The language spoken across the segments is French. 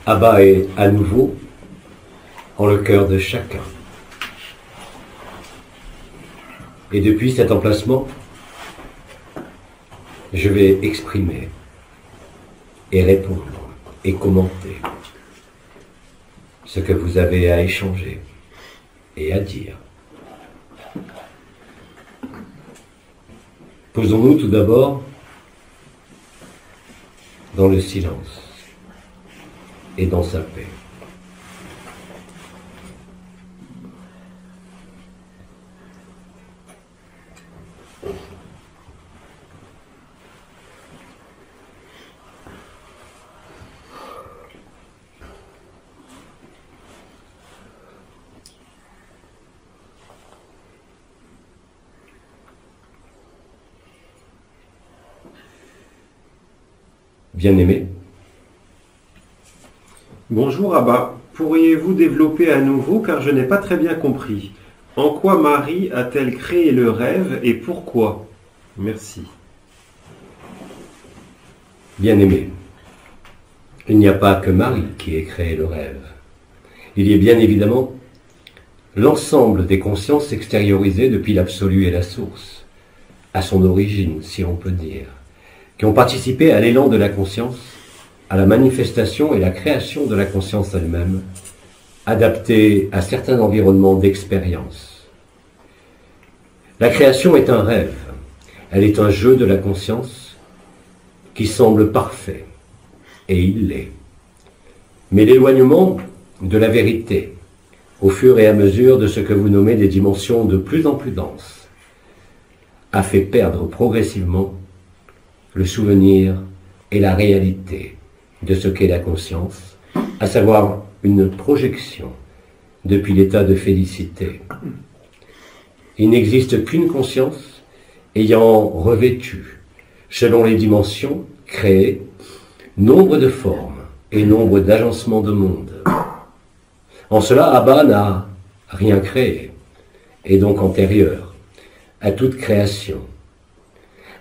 Abba est à nouveau en le cœur de chacun. Et depuis cet emplacement, je vais exprimer et répondre et commenter ce que vous avez à échanger et à dire. Posons-nous tout d'abord dans le silence et dans sa paix. Bien-aimé. Bonjour Abba, pourriez-vous développer à nouveau car je n'ai pas très bien compris. En quoi Marie a-t-elle créé le rêve et pourquoi? Merci. Bien-aimé, il n'y a pas que Marie qui ait créé le rêve. Il y a bien évidemment l'ensemble des consciences extériorisées depuis l'absolu et la source, à son origine, si on peut dire, qui ont participé à l'élan de la conscience, à la manifestation et la création de la conscience elle-même, adaptée à certains environnements d'expérience. La création est un rêve, elle est un jeu de la conscience qui semble parfait, et il l'est. Mais l'éloignement de la vérité, au fur et à mesure de ce que vous nommez des dimensions de plus en plus denses, a fait perdre progressivement le souvenir et la réalité de ce qu'est la conscience, à savoir une projection depuis l'état de félicité. Il n'existe qu'une conscience ayant revêtu, selon les dimensions créées, nombre de formes et nombre d'agencements de monde. En cela, Abba n'a rien créé, et donc antérieur à toute création.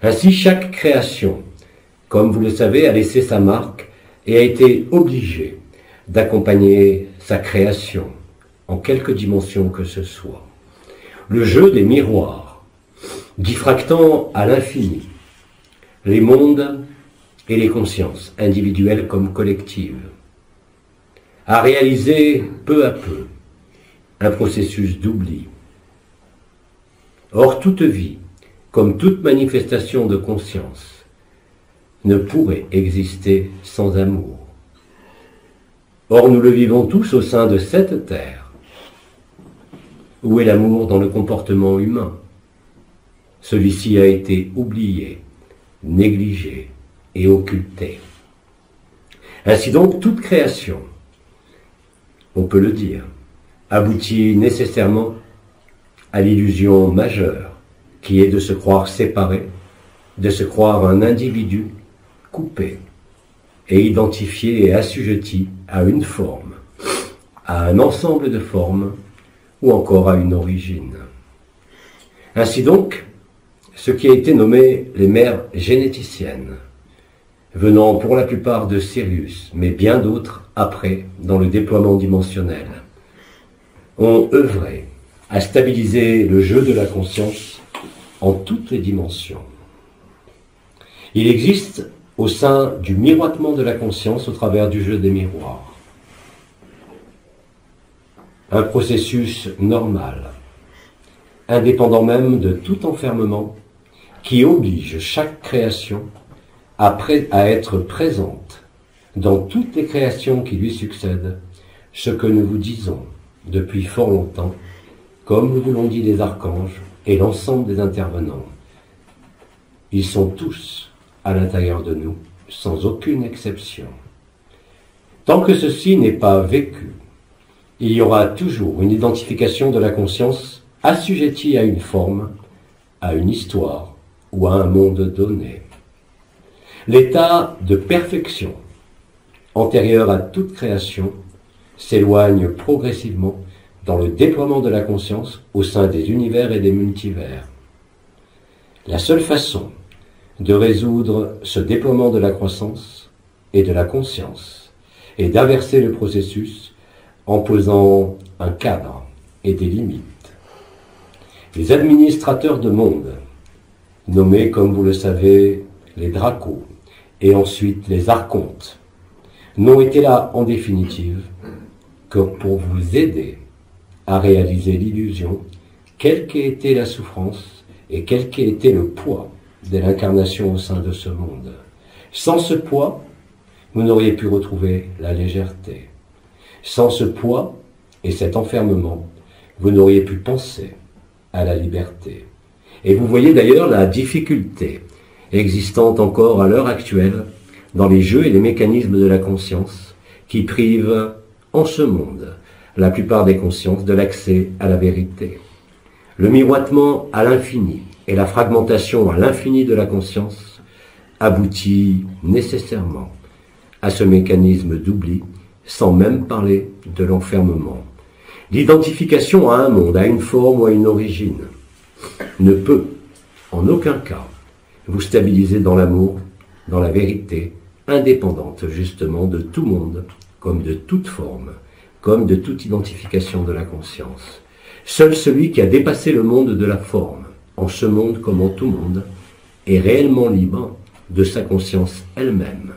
Ainsi, chaque création, comme vous le savez, a laissé sa marque et a été obligée d'accompagner sa création, en quelque dimension que ce soit. Le jeu des miroirs, diffractant à l'infini les mondes et les consciences, individuelles comme collectives, a réalisé peu à peu un processus d'oubli. Or, toute vie, comme toute manifestation de conscience, ne pourrait exister sans amour. Or, nous le vivons tous au sein de cette terre. Où est l'amour dans le comportement humain? Celui-ci a été oublié, négligé et occulté. Ainsi donc, toute création, on peut le dire, aboutit nécessairement à l'illusion majeure qui est de se croire séparé, de se croire un individu coupé et identifié et assujetti à une forme, à un ensemble de formes ou encore à une origine. Ainsi donc, ce qui a été nommé les mères généticiennes, venant pour la plupart de Sirius, mais bien d'autres après dans le déploiement dimensionnel, ont œuvré à stabiliser le jeu de la conscience en toutes les dimensions. Il existe au sein du miroitement de la conscience au travers du jeu des miroirs un processus normal, indépendant même de tout enfermement, qui oblige chaque création à être présente dans toutes les créations qui lui succèdent, ce que nous vous disons depuis fort longtemps, comme nous vous l'ont dit les archanges et l'ensemble des intervenants. Ils sont tous à l'intérieur de nous, sans aucune exception. Tant que ceci n'est pas vécu, il y aura toujours une identification de la conscience assujettie à une forme, à une histoire ou à un monde donné. L'état de perfection, antérieur à toute création, s'éloigne progressivement dans le déploiement de la conscience au sein des univers et des multivers. La seule façon de résoudre ce déploiement de la croissance et de la conscience et d'inverser le processus en posant un cadre et des limites. Les administrateurs de monde, nommés comme vous le savez les dracos et ensuite les archontes, n'ont été là en définitive que pour vous aider à réaliser l'illusion, quelle qu'ait été la souffrance et quel qu'ait été le poids de l'incarnation au sein de ce monde. Sans ce poids, vous n'auriez pu retrouver la légèreté. Sans ce poids et cet enfermement, vous n'auriez pu penser à la liberté. Et vous voyez d'ailleurs la difficulté existante encore à l'heure actuelle dans les jeux et les mécanismes de la conscience qui privent en ce monde la plupart des consciences de l'accès à la vérité. Le miroitement à l'infini et la fragmentation à l'infini de la conscience aboutit nécessairement à ce mécanisme d'oubli, sans même parler de l'enfermement. L'identification à un monde, à une forme ou à une origine, ne peut, en aucun cas, vous stabiliser dans l'amour, dans la vérité, indépendante justement de tout monde, comme de toute forme, comme de toute identification de la conscience. Seul celui qui a dépassé le monde de la forme, en ce monde comme en tout monde, est réellement libre de sa conscience elle-même.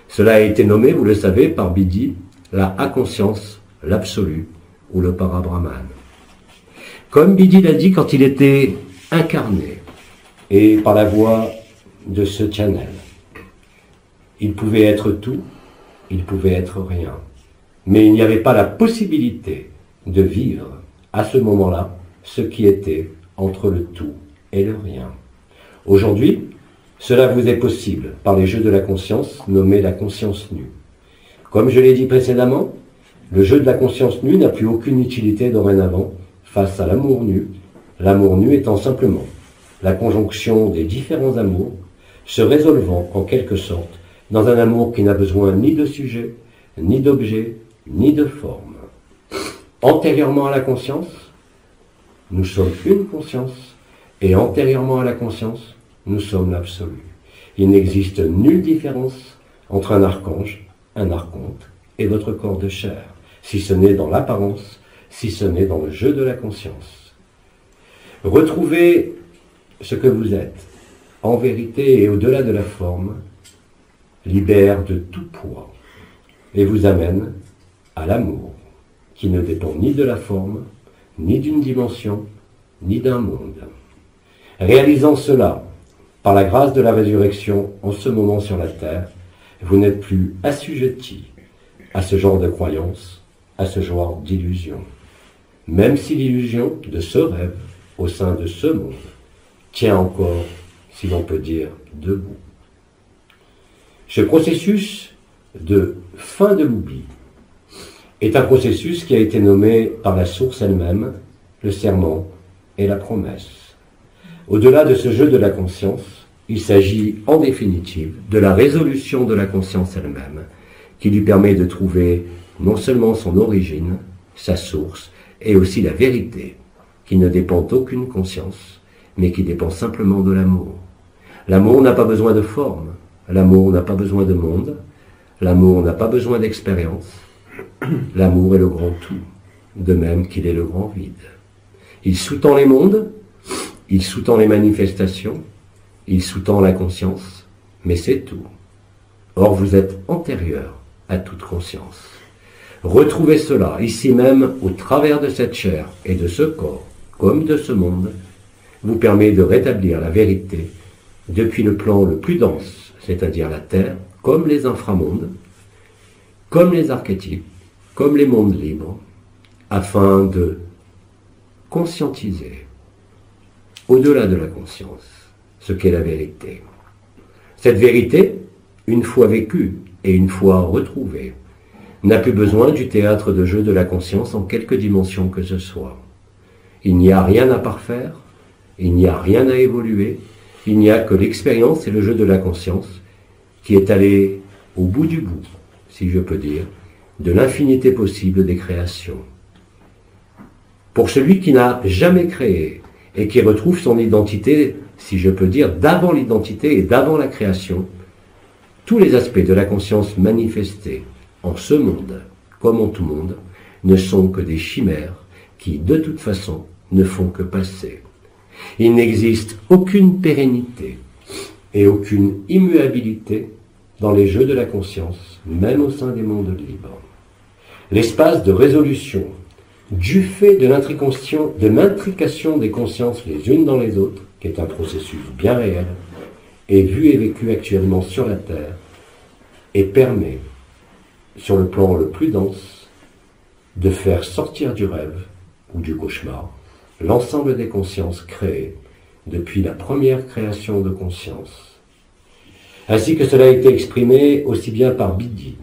Cela a été nommé, vous le savez, par Bidi, la inconscience, l'absolu ou le parabrahman. Comme Bidi l'a dit quand il était incarné et par la voix de ce channel, il pouvait être tout, il pouvait être rien. Mais il n'y avait pas la possibilité de vivre à ce moment-là ce qui était entre le tout et le rien. Aujourd'hui, cela vous est possible par les jeux de la conscience nommés la conscience nue. Comme je l'ai dit précédemment, le jeu de la conscience nue n'a plus aucune utilité dorénavant face à l'amour nu, l'amour nu étant simplement la conjonction des différents amours se résolvant en quelque sorte dans un amour qui n'a besoin ni de sujet, ni d'objet, ni de forme. Antérieurement à la conscience, nous sommes une conscience, et antérieurement à la conscience, nous sommes l'absolu. Il n'existe nulle différence entre un archange, un archonte et votre corps de chair, si ce n'est dans l'apparence, si ce n'est dans le jeu de la conscience. Retrouvez ce que vous êtes, en vérité et au-delà de la forme, libère de tout poids et vous amène à l'amour, qui ne dépend ni de la forme, ni d'une dimension, ni d'un monde. Réalisant cela, par la grâce de la résurrection en ce moment sur la terre, vous n'êtes plus assujetti à ce genre de croyance, à ce genre d'illusion. Même si l'illusion de ce rêve au sein de ce monde tient encore, si l'on peut dire, debout. Ce processus de fin de l'oubli est un processus qui a été nommé par la source elle-même, le serment et la promesse. Au-delà de ce jeu de la conscience, il s'agit en définitive de la résolution de la conscience elle-même, qui lui permet de trouver non seulement son origine, sa source, et aussi la vérité, qui ne dépend d'aucune conscience, mais qui dépend simplement de l'amour. L'amour n'a pas besoin de forme, l'amour n'a pas besoin de monde, l'amour n'a pas besoin d'expérience, l'amour est le grand tout, de même qu'il est le grand vide. Il sous-tend les mondes, il sous-tend les manifestations, il sous-tend la conscience, mais c'est tout. Or vous êtes antérieur à toute conscience. Retrouvez cela, ici même, au travers de cette chair et de ce corps, comme de ce monde, vous permet de rétablir la vérité depuis le plan le plus dense, c'est-à-dire la terre, comme les inframondes, comme les archétypes, comme les mondes libres, afin de conscientiser, au-delà de la conscience, ce qu'est la vérité. Cette vérité, une fois vécue et une fois retrouvée, n'a plus besoin du théâtre de jeu de la conscience en quelque dimension que ce soit. Il n'y a rien à parfaire, il n'y a rien à évoluer, il n'y a que l'expérience et le jeu de la conscience qui est allé au bout du bout, si je peux dire, de l'infinité possible des créations. Pour celui qui n'a jamais créé et qui retrouve son identité, si je peux dire, d'avant l'identité et d'avant la création, tous les aspects de la conscience manifestés en ce monde, comme en tout monde, ne sont que des chimères qui, de toute façon, ne font que passer. Il n'existe aucune pérennité et aucune immuabilité dans les jeux de la conscience, même au sein des mondes libres. L'espace de résolution, du fait de l'intrication des consciences les unes dans les autres, qui est un processus bien réel, est vu et vécu actuellement sur la Terre et permet, sur le plan le plus dense, de faire sortir du rêve ou du cauchemar l'ensemble des consciences créées depuis la première création de conscience. Ainsi que cela a été exprimé aussi bien par Bidi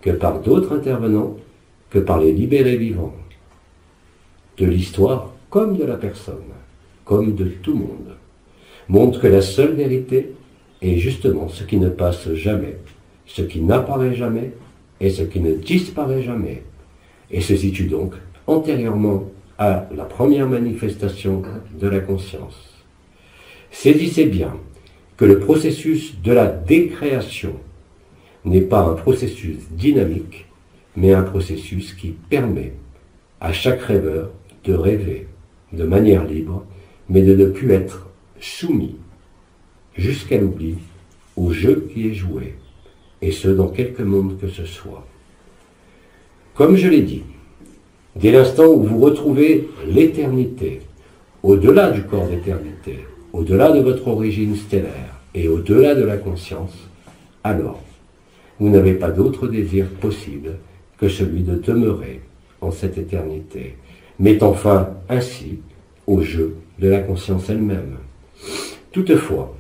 que par d'autres intervenants, que par les libérés vivants, de l'histoire comme de la personne, comme de tout monde, montre que la seule vérité est justement ce qui ne passe jamais, ce qui n'apparaît jamais et ce qui ne disparaît jamais, et se situe donc antérieurement à la première manifestation de la conscience. Saisissez bien que le processus de la décréation n'est pas un processus dynamique, mais un processus qui permet à chaque rêveur de rêver de manière libre, mais de ne plus être soumis jusqu'à l'oubli au jeu qui est joué, et ce dans quelque monde que ce soit. Comme je l'ai dit, dès l'instant où vous retrouvez l'éternité, au-delà du corps d'éternité, au-delà de votre origine stellaire et au-delà de la conscience, alors vous n'avez pas d'autre désir possible que celui de demeurer en cette éternité, mettant fin ainsi au jeu de la conscience elle-même. Toutefois,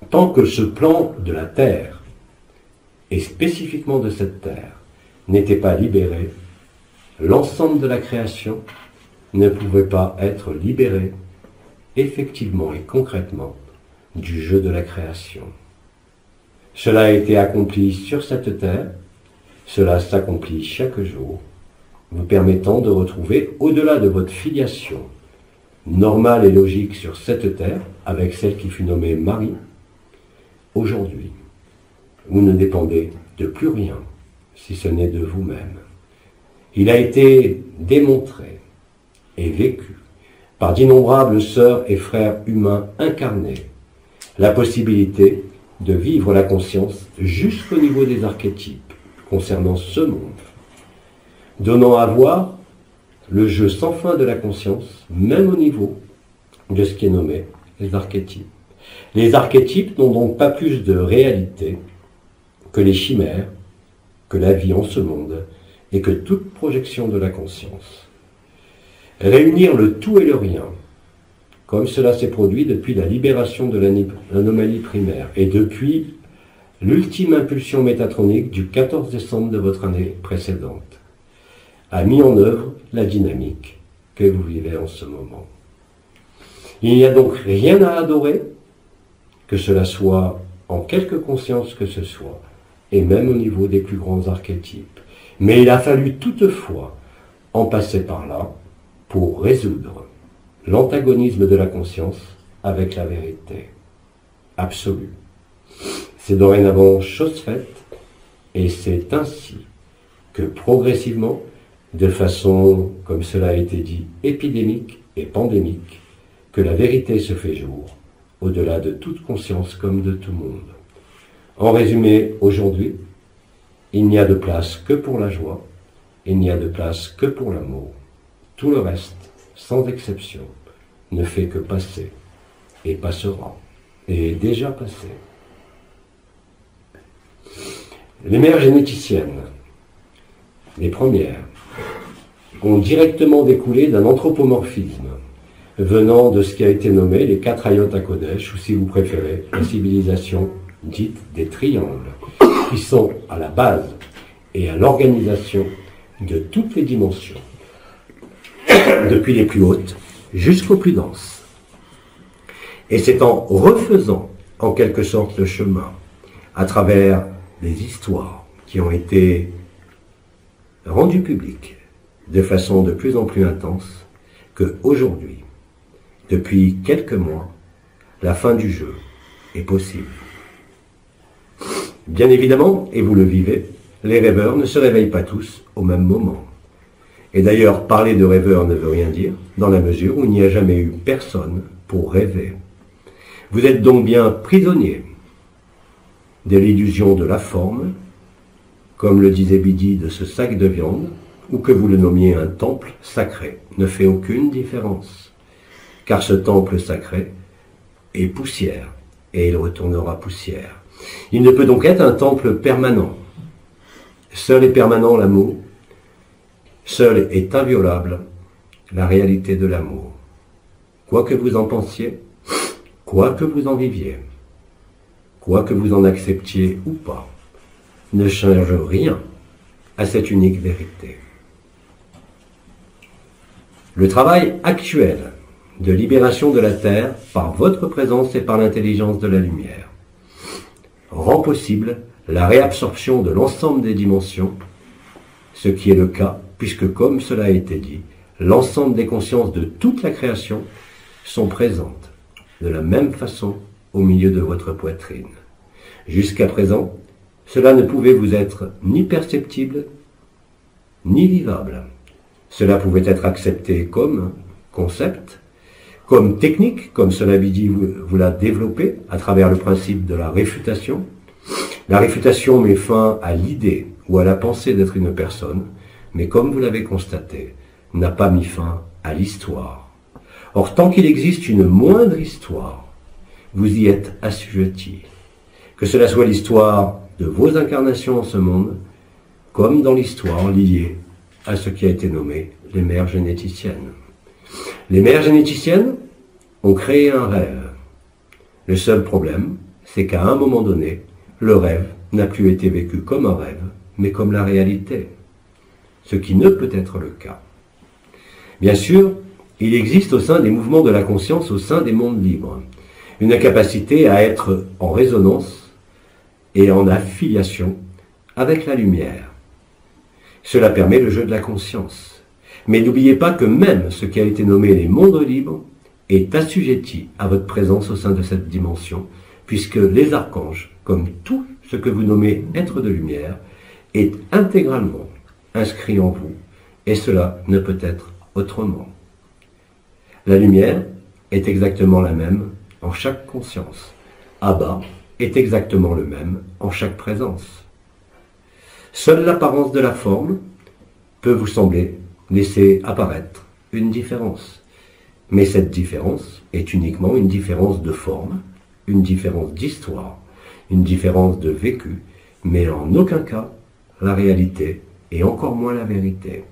tant que ce plan de la Terre, et spécifiquement de cette Terre, n'était pas libéré, l'ensemble de la création ne pouvait pas être libéré effectivement et concrètement du jeu de la création. Cela a été accompli sur cette terre, cela s'accomplit chaque jour, vous permettant de retrouver, au-delà de votre filiation normale et logique sur cette terre, avec celle qui fut nommée Marie, aujourd'hui, vous ne dépendez de plus rien, si ce n'est de vous-même. Il a été démontré et vécu par d'innombrables sœurs et frères humains incarnés, la possibilité de vivre la conscience jusqu'au niveau des archétypes concernant ce monde, donnant à voir le jeu sans fin de la conscience, même au niveau de ce qui est nommé les archétypes. Les archétypes n'ont donc pas plus de réalité que les chimères, que la vie en ce monde, et que toute projection de la conscience. Réunir le tout et le rien, comme cela s'est produit depuis la libération de l'anomalie primaire et depuis l'ultime impulsion métatronique du 14 décembre de votre année précédente, a mis en œuvre la dynamique que vous vivez en ce moment. Il n'y a donc rien à adorer, que cela soit en quelque conscience que ce soit, et même au niveau des plus grands archétypes. Mais il a fallu toutefois en passer par là pour résoudre l'antagonisme de la conscience avec la vérité absolue. C'est dorénavant chose faite, et c'est ainsi que progressivement, de façon, comme cela a été dit, épidémique et pandémique, que la vérité se fait jour, au-delà de toute conscience comme de tout monde. En résumé, aujourd'hui, il n'y a de place que pour la joie, il n'y a de place que pour l'amour. Tout le reste, sans exception, ne fait que passer, et passera, et est déjà passé. Les mères généticiennes, les premières, ont directement découlé d'un anthropomorphisme, venant de ce qui a été nommé les 4 Hayot HaKodesh, ou si vous préférez, la civilisation dite des triangles, qui sont à la base et à l'organisation de toutes les dimensions, depuis les plus hautes jusqu'aux plus denses. Et c'est en refaisant en quelque sorte le chemin, à travers les histoires qui ont été rendues publiques de façon de plus en plus intense, que aujourd'hui, depuis quelques mois, la fin du jeu est possible. Bien évidemment, et vous le vivez, les rêveurs ne se réveillent pas tous au même moment. Et d'ailleurs, parler de rêveur ne veut rien dire, dans la mesure où il n'y a jamais eu personne pour rêver. Vous êtes donc bien prisonnier de l'illusion de la forme, comme le disait Bidi de ce sac de viande, ou que vous le nommiez un temple sacré, ne fait aucune différence. Car ce temple sacré est poussière, et il retournera poussière. Il ne peut donc être un temple permanent. Seul est permanent l'amour, seul est inviolable la réalité de l'amour. Quoi que vous en pensiez, quoi que vous en viviez, quoi que vous en acceptiez ou pas, ne change rien à cette unique vérité. Le travail actuel de libération de la Terre par votre présence et par l'intelligence de la lumière rend possible la réabsorption de l'ensemble des dimensions, ce qui est le cas puisque, comme cela a été dit, l'ensemble des consciences de toute la création sont présentes de la même façon au milieu de votre poitrine. Jusqu'à présent, cela ne pouvait vous être ni perceptible, ni vivable. Cela pouvait être accepté comme concept, comme technique, comme cela Bidi vous l'a développé à travers le principe de la réfutation. La réfutation met fin à l'idée ou à la pensée d'être une personne, mais comme vous l'avez constaté, n'a pas mis fin à l'histoire. Or, tant qu'il existe une moindre histoire, vous y êtes assujetti. Que cela soit l'histoire de vos incarnations en ce monde, comme dans l'histoire liée à ce qui a été nommé les mères généticiennes. Les mères généticiennes ont créé un rêve. Le seul problème, c'est qu'à un moment donné, le rêve n'a plus été vécu comme un rêve, mais comme la réalité, ce qui ne peut être le cas. Bien sûr, il existe au sein des mouvements de la conscience, au sein des mondes libres, une capacité à être en résonance et en affiliation avec la lumière. Cela permet le jeu de la conscience. Mais n'oubliez pas que même ce qui a été nommé les mondes libres est assujetti à votre présence au sein de cette dimension, puisque les archanges, comme tout ce que vous nommez être de lumière, est intégralement inscrit en vous, et cela ne peut être autrement. La lumière est exactement la même en chaque conscience. Abba est exactement le même en chaque présence. Seule l'apparence de la forme peut vous sembler laisser apparaître une différence. Mais cette différence est uniquement une différence de forme, une différence d'histoire, une différence de vécu, mais en aucun cas la réalité et encore moins la vérité.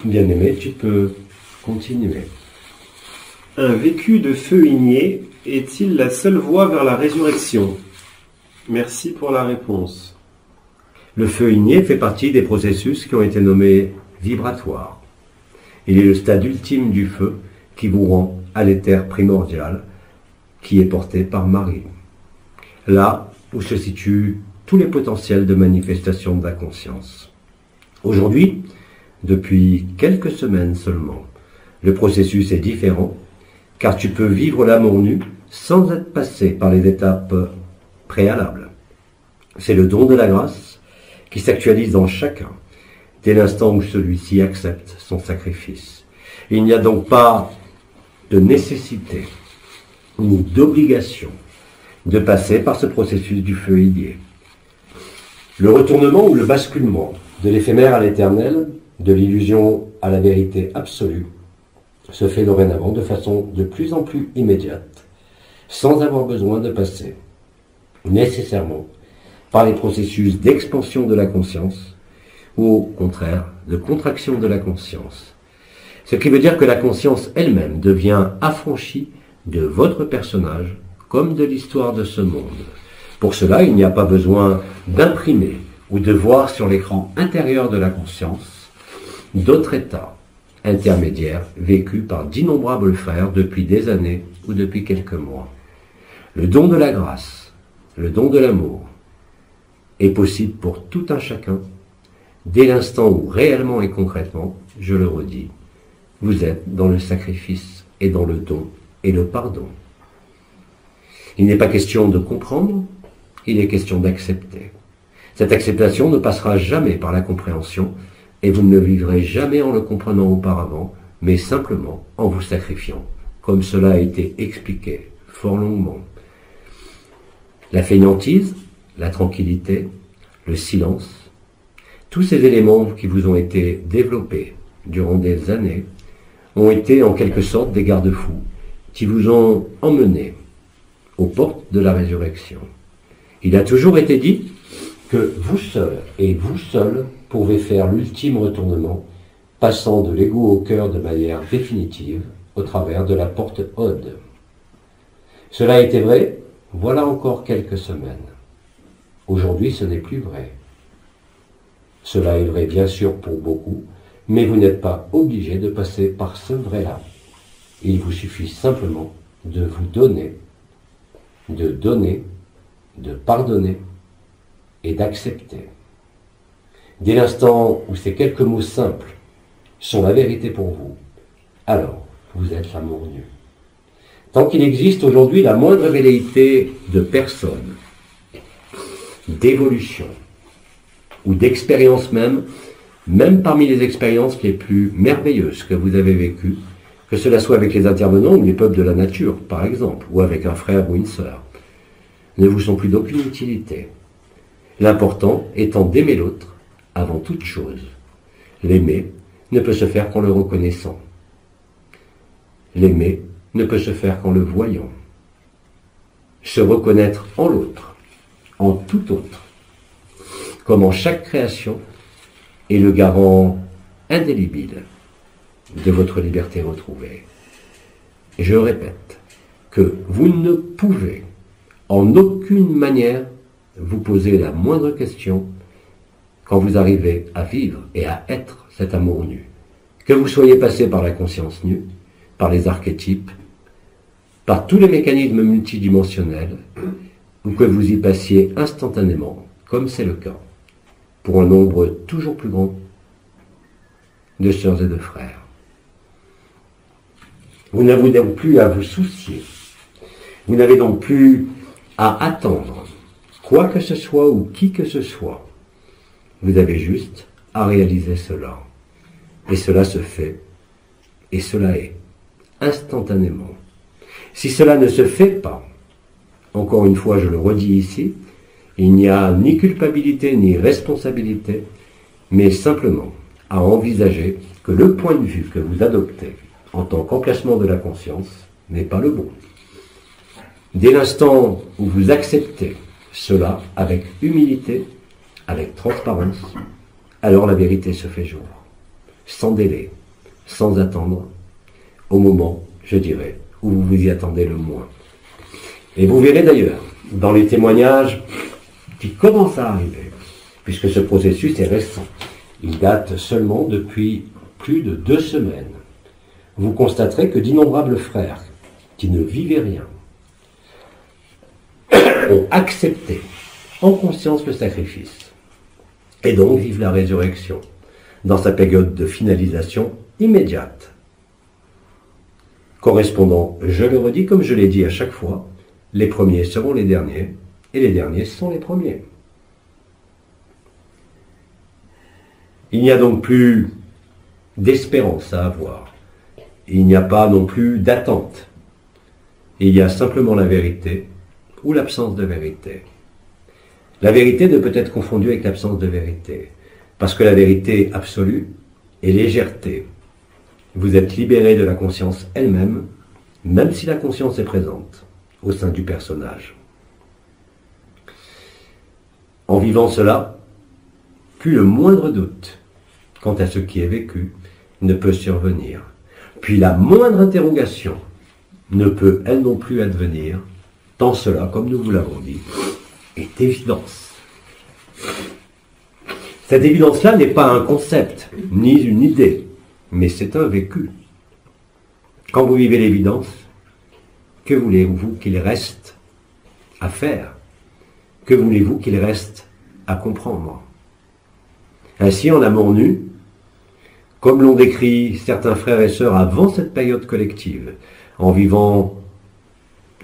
Bien-aimé, tu peux continuer. Un vécu de feu igné est-il la seule voie vers la résurrection? Merci pour la réponse. Le feu igné fait partie des processus qui ont été nommés vibratoires. Il est le stade ultime du feu qui vous rend à l'éther primordial qui est porté par Marie. Là où se situent tous les potentiels de manifestation de la conscience. Aujourd'hui, depuis quelques semaines seulement, le processus est différent, car tu peux vivre l'amour nu sans être passé par les étapes préalables. C'est le don de la grâce qui s'actualise dans chacun, dès l'instant où celui-ci accepte son sacrifice. Il n'y a donc pas de nécessité ni d'obligation de passer par ce processus du feu igné. Le retournement ou le basculement de l'éphémère à l'éternel, de l'illusion à la vérité absolue, se fait dorénavant de façon de plus en plus immédiate, sans avoir besoin de passer nécessairement par les processus d'expansion de la conscience, ou au contraire de contraction de la conscience. Ce qui veut dire que la conscience elle-même devient affranchie de votre personnage comme de l'histoire de ce monde. Pour cela, il n'y a pas besoin d'imprimer ou de voir sur l'écran intérieur de la conscience d'autres états intermédiaires vécus par d'innombrables frères depuis des années ou depuis quelques mois. Le don de la grâce, le don de l'amour, est possible pour tout un chacun, dès l'instant où réellement et concrètement, je le redis, vous êtes dans le sacrifice et dans le don et le pardon. Il n'est pas question de comprendre, il est question d'accepter. Cette acceptation ne passera jamais par la compréhension, et vous ne le vivrez jamais en le comprenant auparavant, mais simplement en vous sacrifiant, comme cela a été expliqué fort longuement. La fainéantise, la tranquillité, le silence, tous ces éléments qui vous ont été développés durant des années ont été en quelque sorte des garde-fous qui vous ont emmené aux portes de la résurrection. Il a toujours été dit que vous seul et vous seul pouvez faire l'ultime retournement, passant de l'ego au cœur de manière définitive au travers de la porte Aude. Cela était vrai, voilà encore quelques semaines. Aujourd'hui, ce n'est plus vrai. Cela est vrai bien sûr pour beaucoup, mais vous n'êtes pas obligé de passer par ce vrai-là. Il vous suffit simplement de vous donner, de pardonner et d'accepter. Dès l'instant où ces quelques mots simples sont la vérité pour vous, alors vous êtes l'amour nu. Tant qu'il existe aujourd'hui la moindre velléité de personne, d'évolution ou d'expérience même parmi les expériences les plus merveilleuses que vous avez vécues, que cela soit avec les intervenants ou les peuples de la nature, par exemple, ou avec un frère ou une sœur, ne vous sont plus d'aucune utilité. L'important étant d'aimer l'autre avant toute chose. L'aimer ne peut se faire qu'en le reconnaissant. L'aimer ne peut se faire qu'en le voyant. Se reconnaître en l'autre, en tout autre, comme en chaque création, est le garant indélébile de votre liberté retrouvée. Et je répète que vous ne pouvez en aucune manière vous poser la moindre question quand vous arrivez à vivre et à être cet amour nu. Que vous soyez passé par la conscience nue, par les archétypes, par tous les mécanismes multidimensionnels, ou que vous y passiez instantanément, comme c'est le cas, pour un nombre toujours plus grand de sœurs et de frères. Vous n'avez donc plus à vous soucier, vous n'avez donc plus à attendre quoi que ce soit ou qui que ce soit. Vous avez juste à réaliser cela. Et cela se fait, et cela est, instantanément. Si cela ne se fait pas, encore une fois je le redis ici, il n'y a ni culpabilité ni responsabilité, mais simplement à envisager que le point de vue que vous adoptez en tant qu'emplacement de la conscience n'est pas le bon. Dès l'instant où vous acceptez cela avec humilité, avec transparence, alors la vérité se fait jour, sans délai, sans attendre, au moment, je dirais, où vous vous y attendez le moins. Et vous verrez d'ailleurs, dans les témoignages qui commencent à arriver, puisque ce processus est récent, il date seulement depuis plus de 2 semaines, vous constaterez que d'innombrables frères qui ne vivaient rien ont accepté en conscience le sacrifice et donc vivent la résurrection dans sa période de finalisation immédiate, correspondant, je le redis comme je l'ai dit à chaque fois, les premiers seront les derniers et les derniers sont les premiers. Il n'y a donc plus d'espérance à avoir, il n'y a pas non plus d'attente, il y a simplement la vérité ou l'absence de vérité. La vérité ne peut être confondue avec l'absence de vérité, parce que la vérité absolue est légèreté. Vous êtes libéré de la conscience elle-même, même si la conscience est présente au sein du personnage. En vivant cela, plus le moindre doute quant à ce qui est vécu ne peut survenir. Puis la moindre interrogation ne peut elle non plus advenir, tant cela, comme nous vous l'avons dit, est évidence. Cette évidence-là n'est pas un concept, ni une idée, mais c'est un vécu. Quand vous vivez l'évidence, que voulez-vous qu'il reste à faire? Que voulez-vous qu'il reste à comprendre? Ainsi, en amour nu, comme l'ont décrit certains frères et sœurs avant cette période collective, en vivant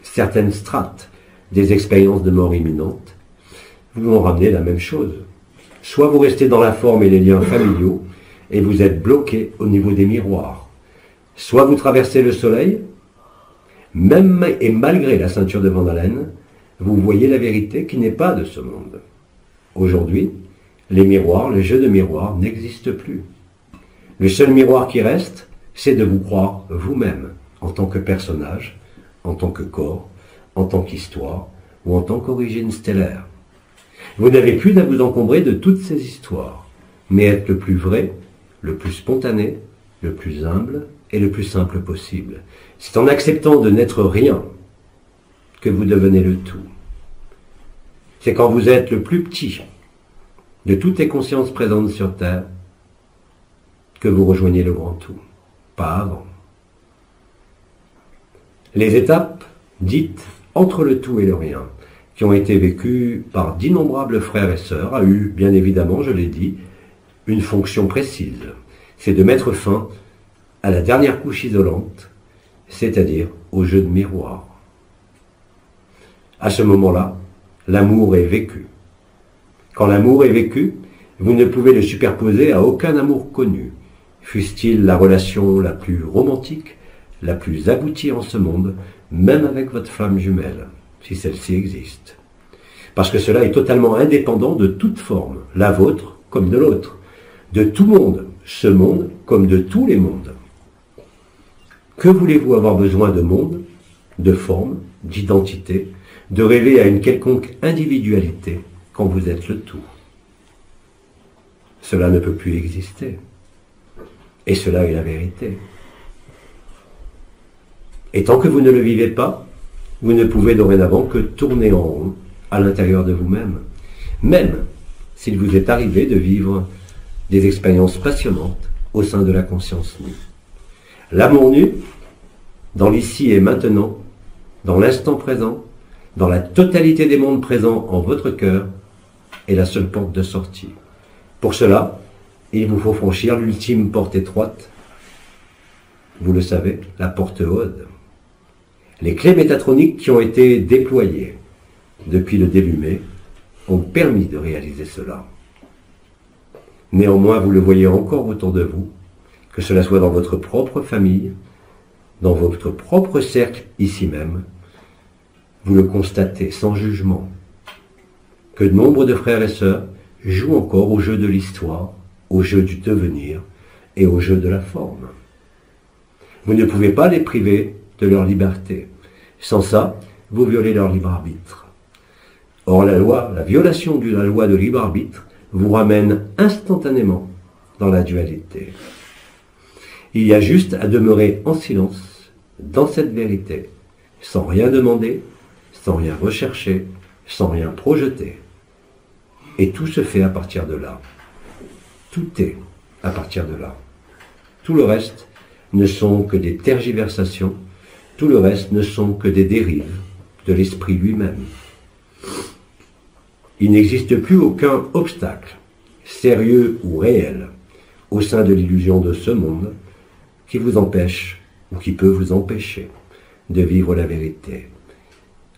certaines strates des expériences de mort imminente, vous ont ramené la même chose. Soit vous restez dans la forme et les liens familiaux, et vous êtes bloqué au niveau des miroirs. Soit vous traversez le soleil, même et malgré la ceinture de Van Allen, vous voyez la vérité qui n'est pas de ce monde. Aujourd'hui, les miroirs, le jeu de miroirs n'existe plus. Le seul miroir qui reste, c'est de vous croire vous-même, en tant que personnage, en tant que corps, en tant qu'histoire ou en tant qu'origine stellaire. Vous n'avez plus à vous encombrer de toutes ces histoires, mais être le plus vrai, le plus spontané, le plus humble et le plus simple possible. C'est en acceptant de n'être rien que vous devenez le tout. C'est quand vous êtes le plus petit de toutes les consciences présentes sur Terre que vous rejoignez le grand tout, pas avant. Les étapes dites entre le tout et le rien, qui ont été vécues par d'innombrables frères et sœurs, a eu, bien évidemment, je l'ai dit, une fonction précise. C'est de mettre fin à la dernière couche isolante, c'est-à-dire au jeu de miroir. À ce moment-là, l'amour est vécu. Quand l'amour est vécu, vous ne pouvez le superposer à aucun amour connu, fût-il la relation la plus romantique, la plus aboutie en ce monde, même avec votre flamme jumelle, si celle-ci existe. Parce que cela est totalement indépendant de toute forme, la vôtre comme de l'autre, de tout monde, ce monde comme de tous les mondes. Que voulez-vous avoir besoin de monde, de forme, d'identité, de rêver à une quelconque individualité quand vous êtes le tout? Cela ne peut plus exister. Et cela est la vérité. Et tant que vous ne le vivez pas, vous ne pouvez dorénavant que tourner en rond à l'intérieur de vous-même, même s'il vous est arrivé de vivre des expériences passionnantes au sein de la conscience nue. L'amour nu, dans l'ici et maintenant, dans l'instant présent, dans la totalité des mondes présents en votre cœur, est la seule porte de sortie. Pour cela, il vous faut franchir l'ultime porte étroite. Vous le savez, la porte Aude. Les clés métatroniques qui ont été déployées depuis le début mai ont permis de réaliser cela. Néanmoins, vous le voyez encore autour de vous, que cela soit dans votre propre famille, dans votre propre cercle ici même, vous le constatez sans jugement, que nombre de frères et sœurs jouent encore au jeu de l'histoire, au jeu du devenir et au jeu de la forme. Vous ne pouvez pas les priver de leur liberté. Sans ça, vous violez leur libre arbitre. Or, la violation de la loi de libre arbitre vous ramène instantanément dans la dualité. Il y a juste à demeurer en silence dans cette vérité, sans rien demander, sans rien rechercher, sans rien projeter. Et tout se fait à partir de là. Tout est à partir de là. Tout le reste ne sont que des tergiversations, tout le reste ne sont que des dérives de l'esprit lui-même. Il n'existe plus aucun obstacle, sérieux ou réel, au sein de l'illusion de ce monde, qui vous empêche ou qui peut vous empêcher de vivre la vérité.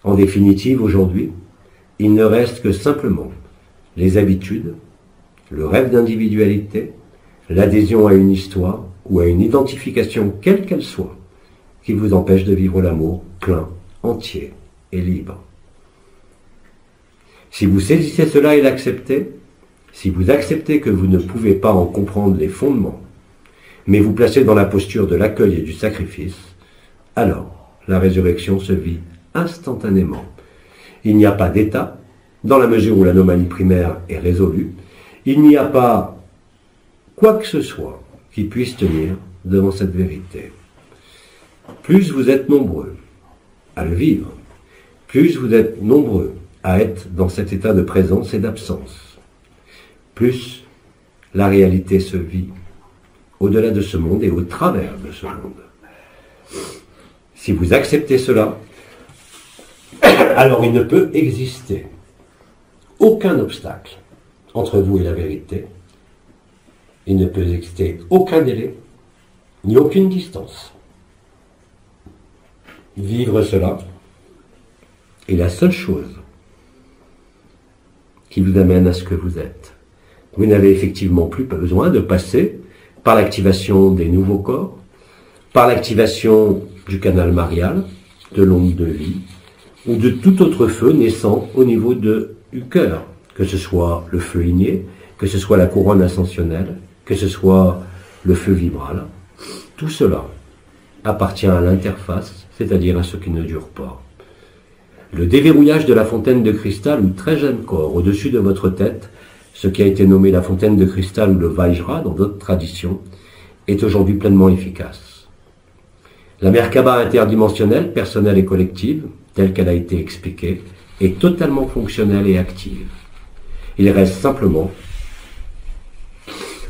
En définitive, aujourd'hui, il ne reste que simplement les habitudes, le rêve d'individualité, l'adhésion à une histoire ou à une identification quelle qu'elle soit, qui vous empêche de vivre l'amour plein, entier et libre. Si vous saisissez cela et l'acceptez, si vous acceptez que vous ne pouvez pas en comprendre les fondements, mais vous placez dans la posture de l'accueil et du sacrifice, alors la résurrection se vit instantanément. Il n'y a pas d'état, dans la mesure où l'anomalie primaire est résolue, il n'y a pas quoi que ce soit qui puisse tenir devant cette vérité. plus vous êtes nombreux à le vivre, plus vous êtes nombreux à être dans cet état de présence et d'absence, plus la réalité se vit au-delà de ce monde et au travers de ce monde. Si vous acceptez cela, alors il ne peut exister aucun obstacle entre vous et la vérité. Il ne peut exister aucun délai, ni aucune distance. Vivre cela est la seule chose qui vous amène à ce que vous êtes. Vous n'avez effectivement plus besoin de passer par l'activation des nouveaux corps, par l'activation du canal marial, de l'onde de vie, ou de tout autre feu naissant au niveau du cœur, que ce soit le feu igné, que ce soit la couronne ascensionnelle, que ce soit le feu vibral. Tout cela appartient à l'interface, c'est-à-dire à ce qui ne dure pas. Le déverrouillage de la fontaine de cristal ou très jeune corps au-dessus de votre tête, ce qui a été nommé la fontaine de cristal ou le Vajra dans d'autres traditions, est aujourd'hui pleinement efficace. La Merkaba interdimensionnelle, personnelle et collective, telle qu'elle a été expliquée, est totalement fonctionnelle et active. Il reste simplement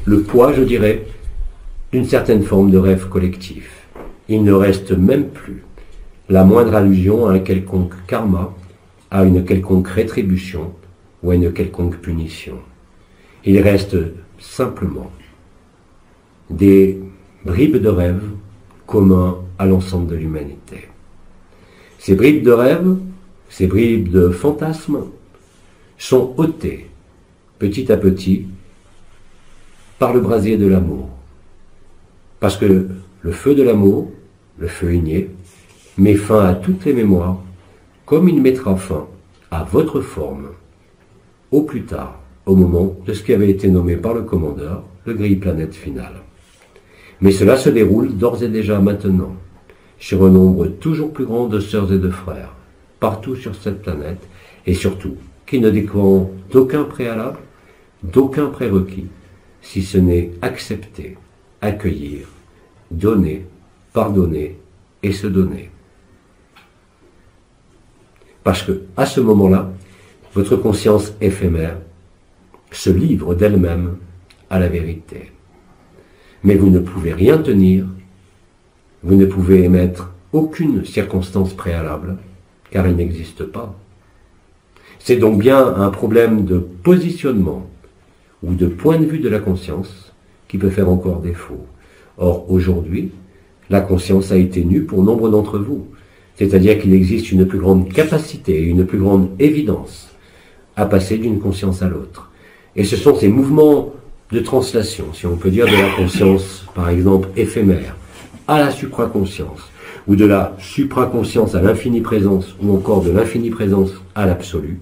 le poids, je dirais, d'une certaine forme de rêve collectif. Il ne reste même plus la moindre allusion à un quelconque karma, à une quelconque rétribution ou à une quelconque punition. Il reste simplement des bribes de rêve communs à l'ensemble de l'humanité. Ces bribes de rêve, ces bribes de fantasmes sont ôtées petit à petit par le brasier de l'amour. Parce que le feu de l'amour, le feu igné, met fin à toutes les mémoires, comme il mettra fin à votre forme, au plus tard, au moment de ce qui avait été nommé par le commandeur, le grille-planète final. Mais cela se déroule d'ores et déjà maintenant, sur un nombre toujours plus grand de sœurs et de frères, partout sur cette planète, et surtout, qui ne dépend d'aucun préalable, d'aucun prérequis, si ce n'est accepter, accueillir, donner, pardonner et se donner. Parce que, à ce moment-là, votre conscience éphémère se livre d'elle-même à la vérité. Mais vous ne pouvez rien tenir, vous ne pouvez émettre aucune circonstance préalable, car il n'existe pas. C'est donc bien un problème de positionnement ou de point de vue de la conscience qui peut faire encore défaut. Or, aujourd'hui, la conscience a été nue pour nombre d'entre vous. C'est-à-dire qu'il existe une plus grande capacité et une plus grande évidence à passer d'une conscience à l'autre. Et ce sont ces mouvements de translation, si on peut dire, de la conscience, par exemple, éphémère, à la supraconscience, ou de la supraconscience à l'infini présence, ou encore de l'infini présence à l'absolu,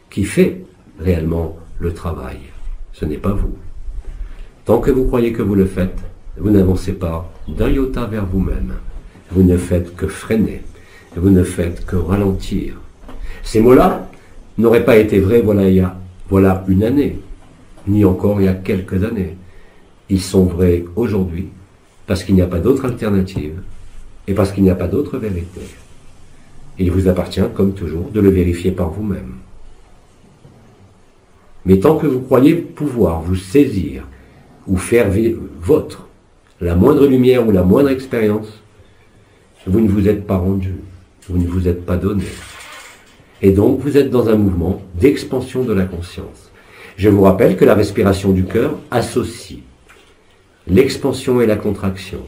qui fait réellement le travail. Ce n'est pas vous. Tant que vous croyez que vous le faites, vous n'avancez pas d'un iota vers vous-même. Vous ne faites que freiner. Vous ne faites que ralentir. Ces mots-là n'auraient pas été vrais voilà une année, ni encore il y a quelques années. Ils sont vrais aujourd'hui parce qu'il n'y a pas d'autre alternative et parce qu'il n'y a pas d'autre vérité. Il vous appartient, comme toujours, de le vérifier par vous-même. Mais tant que vous croyez pouvoir vous saisir ou faire vôtre la moindre lumière ou la moindre expérience, vous ne vous êtes pas rendu, vous ne vous êtes pas donné. Et donc vous êtes dans un mouvement d'expansion de la conscience. Je vous rappelle que la respiration du cœur associe l'expansion et la contraction,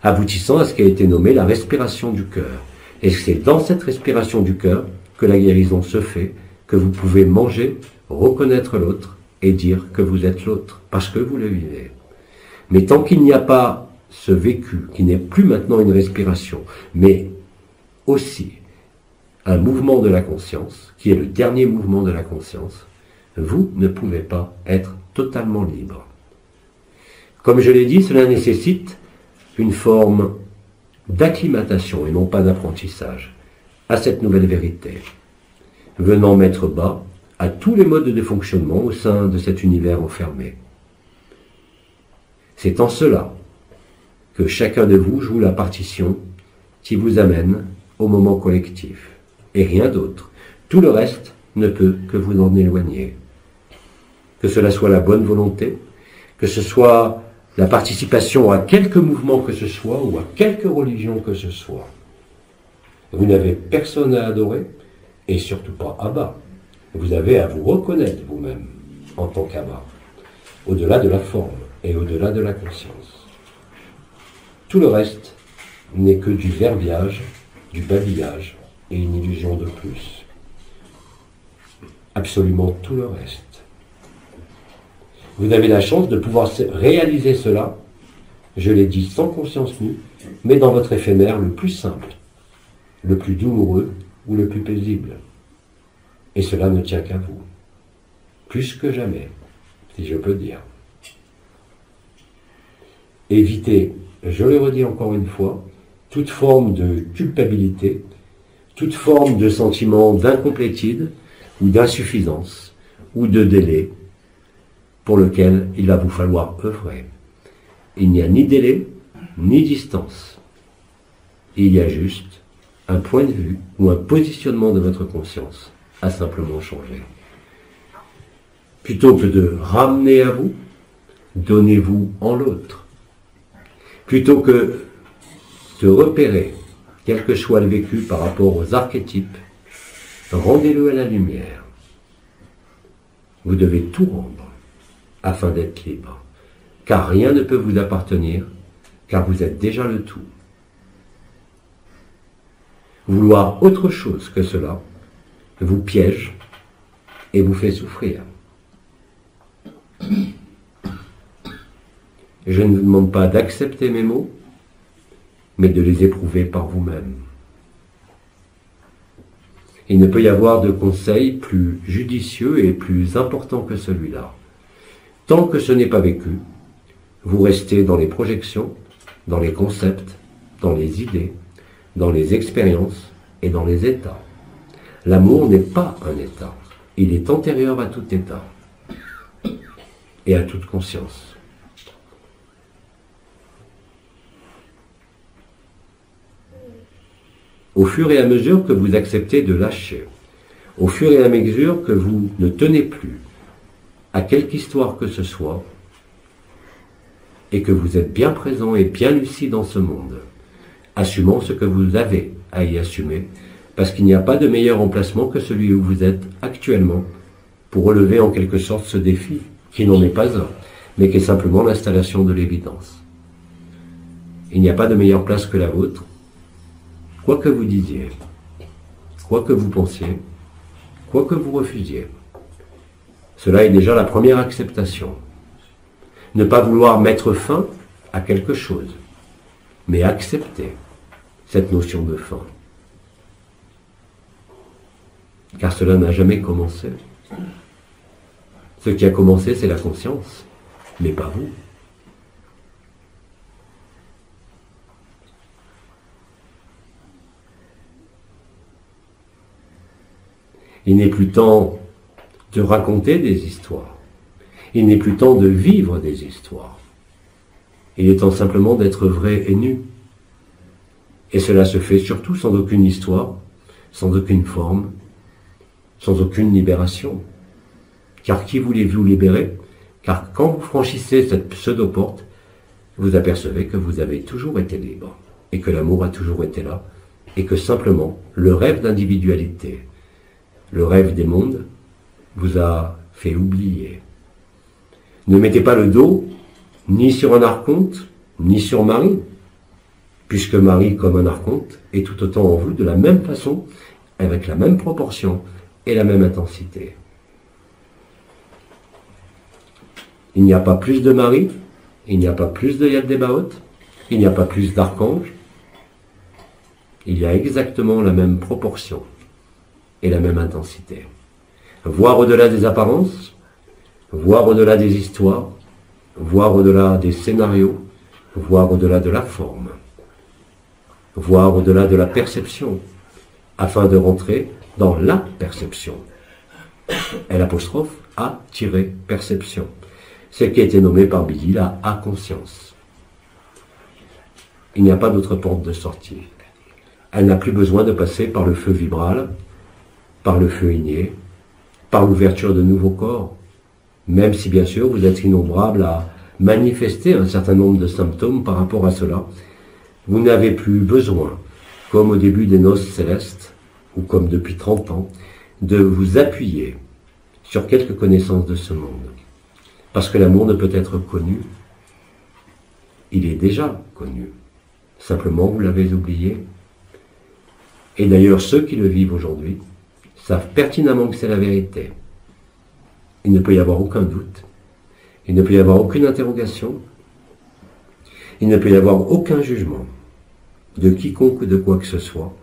aboutissant à ce qui a été nommé la respiration du cœur. Et c'est dans cette respiration du cœur que la guérison se fait, que vous pouvez manger, reconnaître l'autre et dire que vous êtes l'autre, parce que vous le vivez. Mais tant qu'il n'y a pas ce vécu, qui n'est plus maintenant une respiration, mais aussi un mouvement de la conscience, qui est le dernier mouvement de la conscience, vous ne pouvez pas être totalement libre. Comme je l'ai dit, cela nécessite une forme d'acclimatation et non pas d'apprentissage à cette nouvelle vérité, venant mettre bas à tous les modes de fonctionnement au sein de cet univers enfermé. C'est en cela que chacun de vous joue la partition qui vous amène au moment collectif, et rien d'autre. Tout le reste ne peut que vous en éloigner. Que cela soit la bonne volonté, que ce soit la participation à quelque mouvement que ce soit, ou à quelque religion que ce soit. Vous n'avez personne à adorer, et surtout pas Abba. Vous avez à vous reconnaître vous-même en tant qu'Abba, au-delà de la forme et au-delà de la conscience. Tout le reste n'est que du verbiage, du babillage et une illusion de plus. Absolument tout le reste. Vous avez la chance de pouvoir réaliser cela, je l'ai dit sans conscience nue, mais dans votre éphémère le plus simple, le plus douloureux ou le plus paisible. Et cela ne tient qu'à vous. Plus que jamais, si je peux dire. Évitez, je le redis encore une fois, toute forme de culpabilité, toute forme de sentiment d'incomplétude ou d'insuffisance ou de délai pour lequel il va vous falloir œuvrer. Il n'y a ni délai, ni distance. Il y a juste un point de vue ou un positionnement de votre conscience à simplement changer. Plutôt que de ramener à vous, donnez-vous en l'autre. Plutôt que de repérer quel que soit le vécu par rapport aux archétypes, rendez-le à la lumière. Vous devez tout rendre afin d'être libre, car rien ne peut vous appartenir, car vous êtes déjà le tout. Vouloir autre chose que cela vous piège et vous fait souffrir. Je ne vous demande pas d'accepter mes mots, mais de les éprouver par vous-même. Il ne peut y avoir de conseil plus judicieux et plus important que celui-là. Tant que ce n'est pas vécu, vous restez dans les projections, dans les concepts, dans les idées, dans les expériences et dans les états. L'amour n'est pas un état, il est antérieur à tout état et à toute conscience. Au fur et à mesure que vous acceptez de lâcher, au fur et à mesure que vous ne tenez plus à quelque histoire que ce soit, et que vous êtes bien présent et bien lucide dans ce monde, assumant ce que vous avez à y assumer, parce qu'il n'y a pas de meilleur emplacement que celui où vous êtes actuellement pour relever en quelque sorte ce défi, qui n'en est pas un, mais qui est simplement l'installation de l'évidence. Il n'y a pas de meilleure place que la vôtre, quoi que vous disiez, quoi que vous pensiez, quoi que vous refusiez. Cela est déjà la première acceptation. Ne pas vouloir mettre fin à quelque chose, mais accepter cette notion de fin. Car cela n'a jamais commencé. Ce qui a commencé, c'est la conscience, mais pas vous. Il n'est plus temps de raconter des histoires. Il n'est plus temps de vivre des histoires. Il est temps simplement d'être vrai et nu. Et cela se fait surtout sans aucune histoire, sans aucune forme, sans aucune libération. Car qui voulez-vous libérer? Car quand vous franchissez cette pseudo-porte, vous apercevez que vous avez toujours été libre, et que l'amour a toujours été là, et que simplement le rêve d'individualité, le rêve des mondes, vous a fait oublier. Ne mettez pas le dos ni sur un archonte, ni sur Marie, puisque Marie, comme un archonte, est tout autant en vous de la même façon, avec la même proportion et la même intensité. Il n'y a pas plus de Marie, il n'y a pas plus de Yaldabaoth, il n'y a pas plus d'archanges. Il y a exactement la même proportion et la même intensité. Voir au-delà des apparences, voir au-delà des histoires, voir au-delà des scénarios, voir au-delà de la forme, voir au-delà de la perception, afin de rentrer dans la perception. L'apostrophe A-perception. Ce qui a été nommé par Billy la A-conscience. Il n'y a pas d'autre porte de sortie. Elle n'a plus besoin de passer par le feu vibral, par le feu igné, par l'ouverture de nouveaux corps, même si bien sûr vous êtes innombrables à manifester un certain nombre de symptômes par rapport à cela. Vous n'avez plus besoin, comme au début des noces célestes, ou comme depuis 30 ans, de vous appuyer sur quelques connaissances de ce monde. Parce que l'amour ne peut être connu. Il est déjà connu. Simplement, vous l'avez oublié. Et d'ailleurs, ceux qui le vivent aujourd'hui savent pertinemment que c'est la vérité. Il ne peut y avoir aucun doute. Il ne peut y avoir aucune interrogation. Il ne peut y avoir aucun jugement de quiconque ou de quoi que ce soit.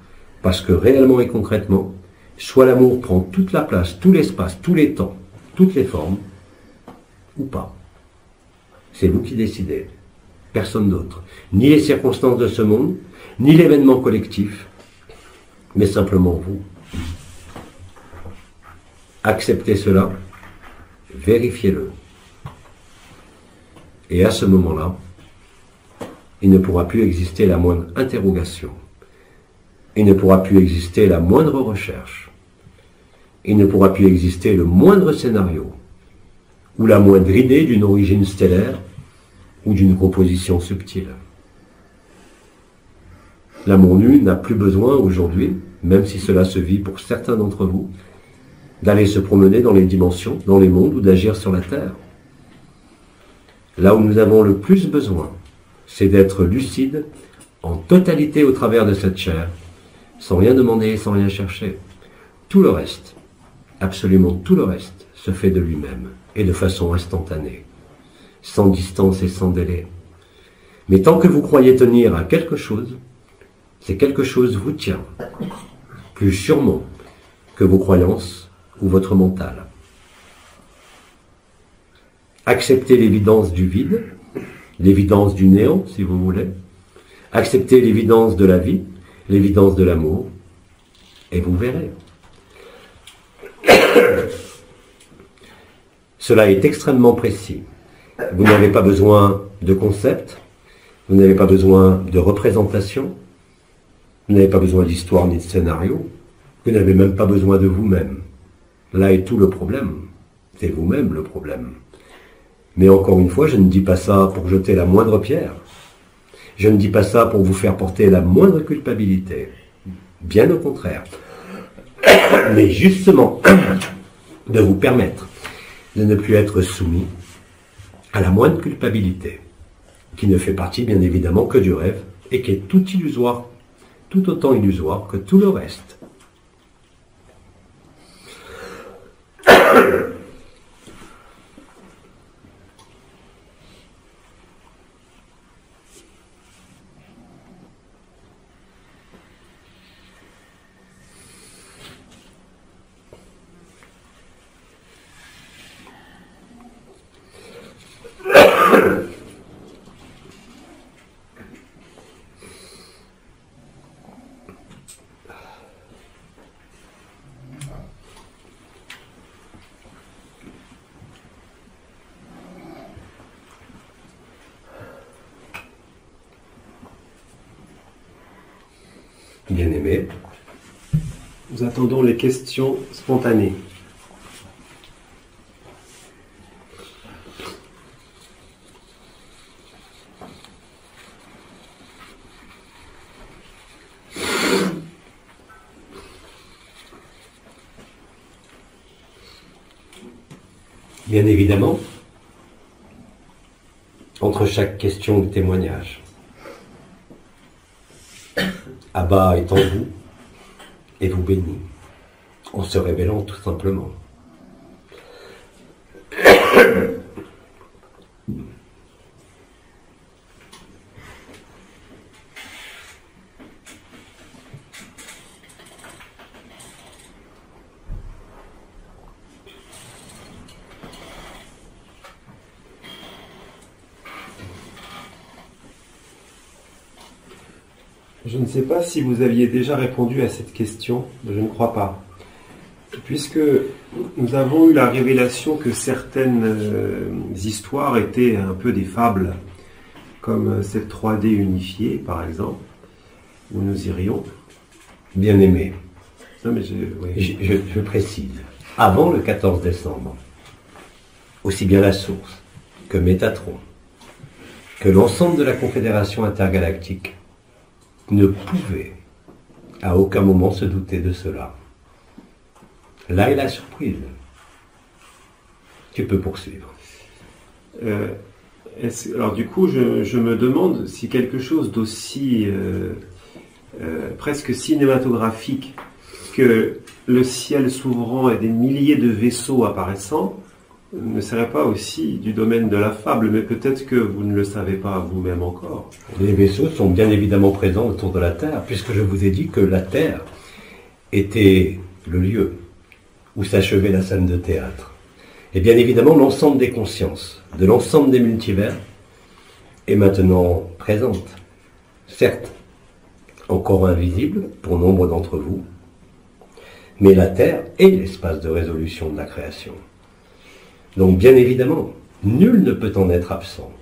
Parce que réellement et concrètement, soit l'amour prend toute la place, tout l'espace, tous les temps, toutes les formes, ou pas. C'est vous qui décidez. Personne d'autre. Ni les circonstances de ce monde, ni l'événement collectif, mais simplement vous. Acceptez cela, vérifiez-le. Et à ce moment-là, il ne pourra plus exister la moindre interrogation. Il ne pourra plus exister la moindre recherche. Il ne pourra plus exister le moindre scénario, ou la moindre idée d'une origine stellaire, ou d'une composition subtile. L'amour nu n'a plus besoin aujourd'hui, même si cela se vit pour certains d'entre vous, d'aller se promener dans les dimensions, dans les mondes, ou d'agir sur la Terre. Là où nous avons le plus besoin, c'est d'être lucide en totalité au travers de cette chair, sans rien demander, sans rien chercher. Tout le reste, absolument tout le reste, se fait de lui-même, et de façon instantanée, sans distance et sans délai. Mais tant que vous croyez tenir à quelque chose, c'est quelque chose vous tient, plus sûrement que vos croyances ou votre mental. Acceptez l'évidence du vide, l'évidence du néant, si vous voulez. Acceptez l'évidence de la vie, l'évidence de l'amour, et vous verrez. Cela est extrêmement précis. Vous n'avez pas besoin de concepts, vous n'avez pas besoin de représentation, vous n'avez pas besoin d'histoire ni de scénario, vous n'avez même pas besoin de vous-même. Là est tout le problème. C'est vous-même le problème. Mais encore une fois, je ne dis pas ça pour jeter la moindre pierre. Je ne dis pas ça pour vous faire porter la moindre culpabilité. Bien au contraire. Mais justement, de vous permettre de ne plus être soumis à la moindre culpabilité, qui ne fait partie bien évidemment que du rêve, et qui est tout illusoire, tout autant illusoire que tout le reste. Bien-aimés, Nous attendons les questions spontanées. bien évidemment, entre chaque question de témoignage, Abba est en vous et vous bénit, en se révélant tout simplement. Je ne sais pas si vous aviez déjà répondu à cette question, je ne crois pas. Puisque nous avons eu la révélation que certaines histoires étaient un peu des fables, comme cette 3D unifiée par exemple, où nous irions. Bien-aimé, Non, mais oui. je précise, avant le 14 décembre, aussi bien la source que Métatron, que l'ensemble de la Confédération intergalactique ne pouvait à aucun moment se douter de cela. Là est la surprise. Tu peux poursuivre. Alors du coup, je me demande si quelque chose d'aussi presque cinématographique que le ciel s'ouvrant et des milliers de vaisseaux apparaissant ne serait pas aussi du domaine de la fable, mais peut-être que vous ne le savez pas vous-même encore. Les vaisseaux sont bien évidemment présents autour de la Terre, puisque je vous ai dit que la Terre était le lieu où s'achevait la scène de théâtre. Et bien évidemment, l'ensemble des consciences, de l'ensemble des multivers, est maintenant présente. Certes, encore invisible pour nombre d'entre vous, mais la Terre est l'espace de résolution de la création. Donc bien évidemment, nul ne peut en être absent.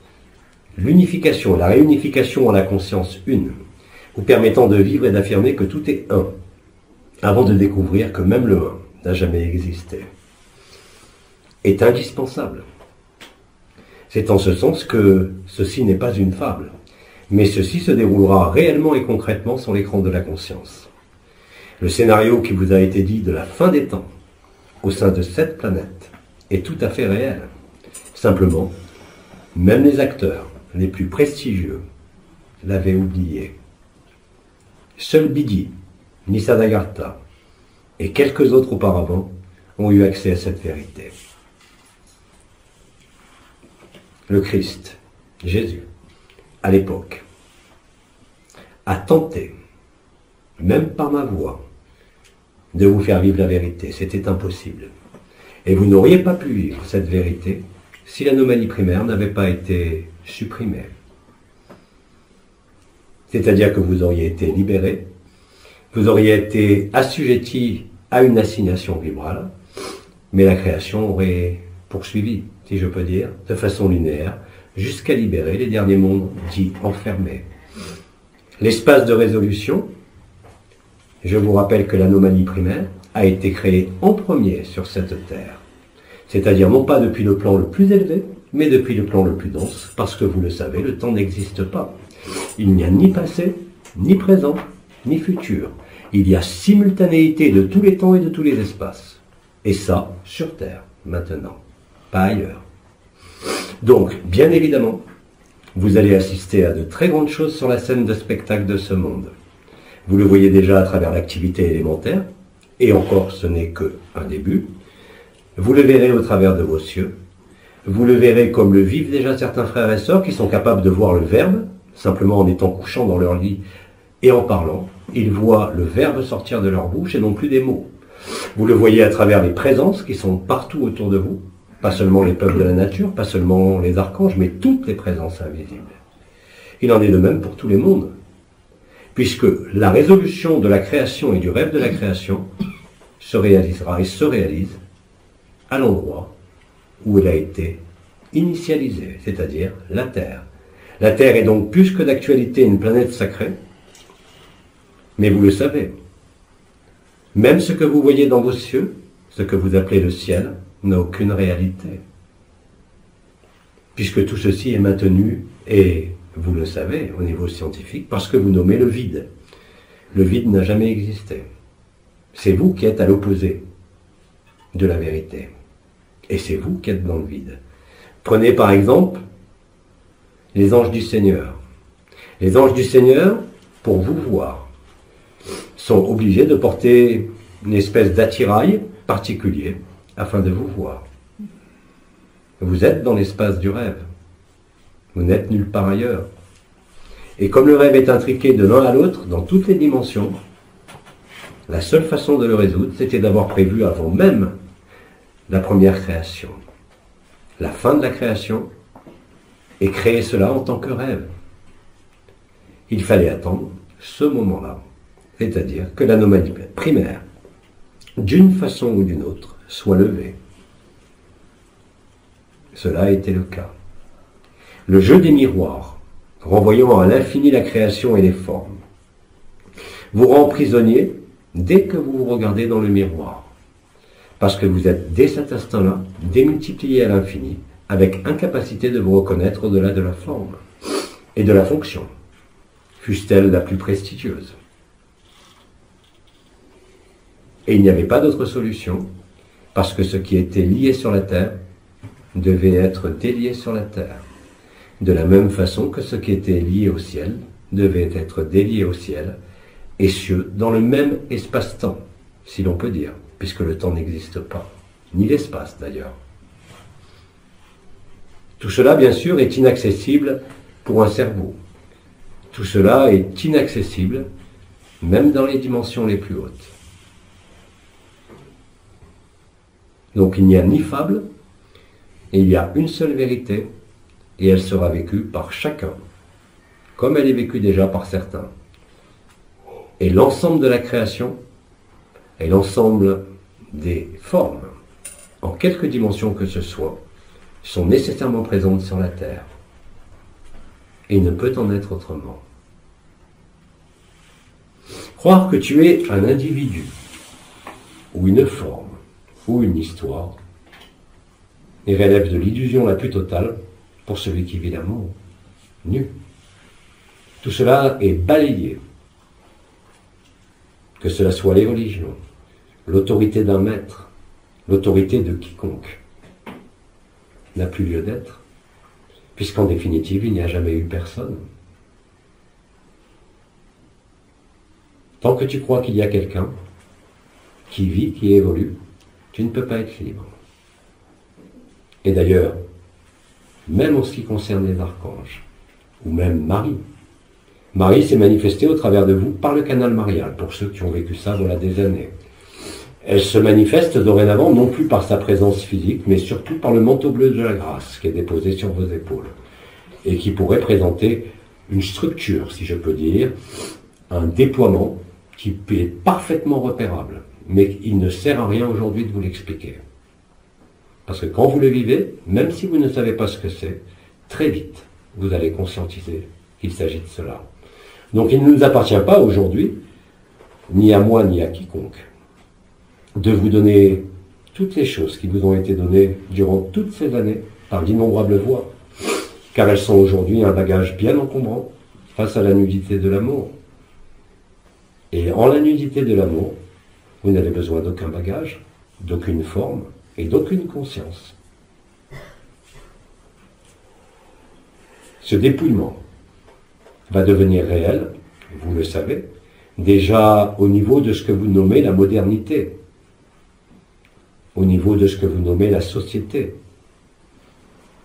L'unification, la réunification en la conscience une, vous permettant de vivre et d'affirmer que tout est un, avant de découvrir que même le un n'a jamais existé, est indispensable. C'est en ce sens que ceci n'est pas une fable, mais ceci se déroulera réellement et concrètement sur l'écran de la conscience. Le scénario qui vous a été dit de la fin des temps, au sein de cette planète, est tout à fait réel. Simplement, même les acteurs les plus prestigieux l'avaient oublié. Seul Bidi, Nisargadatta et quelques autres auparavant ont eu accès à cette vérité. Le Christ, Jésus, à l'époque, a tenté, même par ma voix, de vous faire vivre la vérité. C'était impossible. Et vous n'auriez pas pu vivre cette vérité si l'anomalie primaire n'avait pas été supprimée. C'est-à-dire que vous auriez été libéré, vous auriez été assujetti à une assignation vibrale, mais la création aurait poursuivi, si je peux dire, de façon linéaire, jusqu'à libérer les derniers mondes dits enfermés. L'espace de résolution, je vous rappelle que l'anomalie primaire a été créée en premier sur cette Terre. C'est-à-dire non pas depuis le plan le plus élevé, mais depuis le plan le plus dense, parce que vous le savez, le temps n'existe pas. Il n'y a ni passé, ni présent, ni futur. Il y a simultanéité de tous les temps et de tous les espaces. Et ça, sur Terre, maintenant, pas ailleurs. Donc, bien évidemment, vous allez assister à de très grandes choses sur la scène de spectacle de ce monde. Vous le voyez déjà à travers l'activité élémentaire, et encore ce n'est qu'un début. Vous le verrez au travers de vos cieux. Vous le verrez comme le vivent déjà certains frères et sœurs qui sont capables de voir le Verbe, simplement en étant couchants dans leur lit et en parlant. Ils voient le Verbe sortir de leur bouche et non plus des mots. Vous le voyez à travers les présences qui sont partout autour de vous, pas seulement les peuples de la nature, pas seulement les archanges, mais toutes les présences invisibles. Il en est de même pour tous les mondes, puisque la résolution de la création et du rêve de la création se réalisera et se réalise à l'endroit où elle a été initialisée, c'est-à-dire la Terre. La Terre est donc plus que d'actualité une planète sacrée, mais vous le savez, même ce que vous voyez dans vos cieux, ce que vous appelez le ciel, n'a aucune réalité, puisque tout ceci est maintenu, et vous le savez au niveau scientifique, parce que vous nommez le vide. Le vide n'a jamais existé. C'est vous qui êtes à l'opposé de la vérité. Et c'est vous qui êtes dans le vide. Prenez par exemple les anges du Seigneur. Les anges du Seigneur, pour vous voir, sont obligés de porter une espèce d'attirail particulier afin de vous voir. Vous êtes dans l'espace du rêve. Vous n'êtes nulle part ailleurs. Et comme le rêve est intriqué de l'un à l'autre, dans toutes les dimensions, la seule façon de le résoudre, c'était d'avoir prévu avant même la première création, la fin de la création, et créer cela en tant que rêve. Il fallait attendre ce moment-là, c'est-à-dire que l'anomalie primaire, d'une façon ou d'une autre, soit levée. Cela a été le cas. Le jeu des miroirs, renvoyant à l'infini la création et les formes, vous rend prisonnier dès que vous vous regardez dans le miroir. Parce que vous êtes, dès cet instant-là, démultiplié à l'infini, avec incapacité de vous reconnaître au-delà de la forme et de la fonction, fût-elle la plus prestigieuse. Et il n'y avait pas d'autre solution, parce que ce qui était lié sur la terre devait être délié sur la terre, de la même façon que ce qui était lié au ciel devait être délié au ciel, et cieux dans le même espace-temps, si l'on peut dire, puisque le temps n'existe pas, ni l'espace d'ailleurs. Tout cela, bien sûr, est inaccessible pour un cerveau. Tout cela est inaccessible, même dans les dimensions les plus hautes. Donc il n'y a ni fable, et il y a une seule vérité, et elle sera vécue par chacun, comme elle est vécue déjà par certains. Et l'ensemble de la création, et l'ensemble des formes, en quelque dimension que ce soit, sont nécessairement présentes sur la Terre. Et il ne peut en être autrement. Croire que tu es un individu, ou une forme, ou une histoire, et relève de l'illusion la plus totale pour celui qui vit l'amour, nu. Tout cela est balayé. Que cela soit les religions, l'autorité d'un maître, l'autorité de quiconque, n'a plus lieu d'être, puisqu'en définitive, il n'y a jamais eu personne. Tant que tu crois qu'il y a quelqu'un qui vit, qui évolue, tu ne peux pas être libre. Et d'ailleurs, même en ce qui concerne les archanges, ou même Marie, Marie s'est manifestée au travers de vous par le canal marial, pour ceux qui ont vécu ça voilà des années. Elle se manifeste dorénavant non plus par sa présence physique, mais surtout par le manteau bleu de la grâce qui est déposé sur vos épaules, et qui pourrait présenter une structure, si je peux dire, un déploiement qui est parfaitement repérable, mais il ne sert à rien aujourd'hui de vous l'expliquer. Parce que quand vous le vivez, même si vous ne savez pas ce que c'est, très vite, vous allez conscientiser qu'il s'agit de cela. Donc il ne nous appartient pas aujourd'hui, ni à moi ni à quiconque, de vous donner toutes les choses qui vous ont été données durant toutes ces années par d'innombrables voies, car elles sont aujourd'hui un bagage bien encombrant face à la nudité de l'amour. Et en la nudité de l'amour, vous n'avez besoin d'aucun bagage, d'aucune forme et d'aucune conscience. Ce dépouillement va devenir réel, vous le savez, déjà au niveau de ce que vous nommez la modernité, au niveau de ce que vous nommez la société,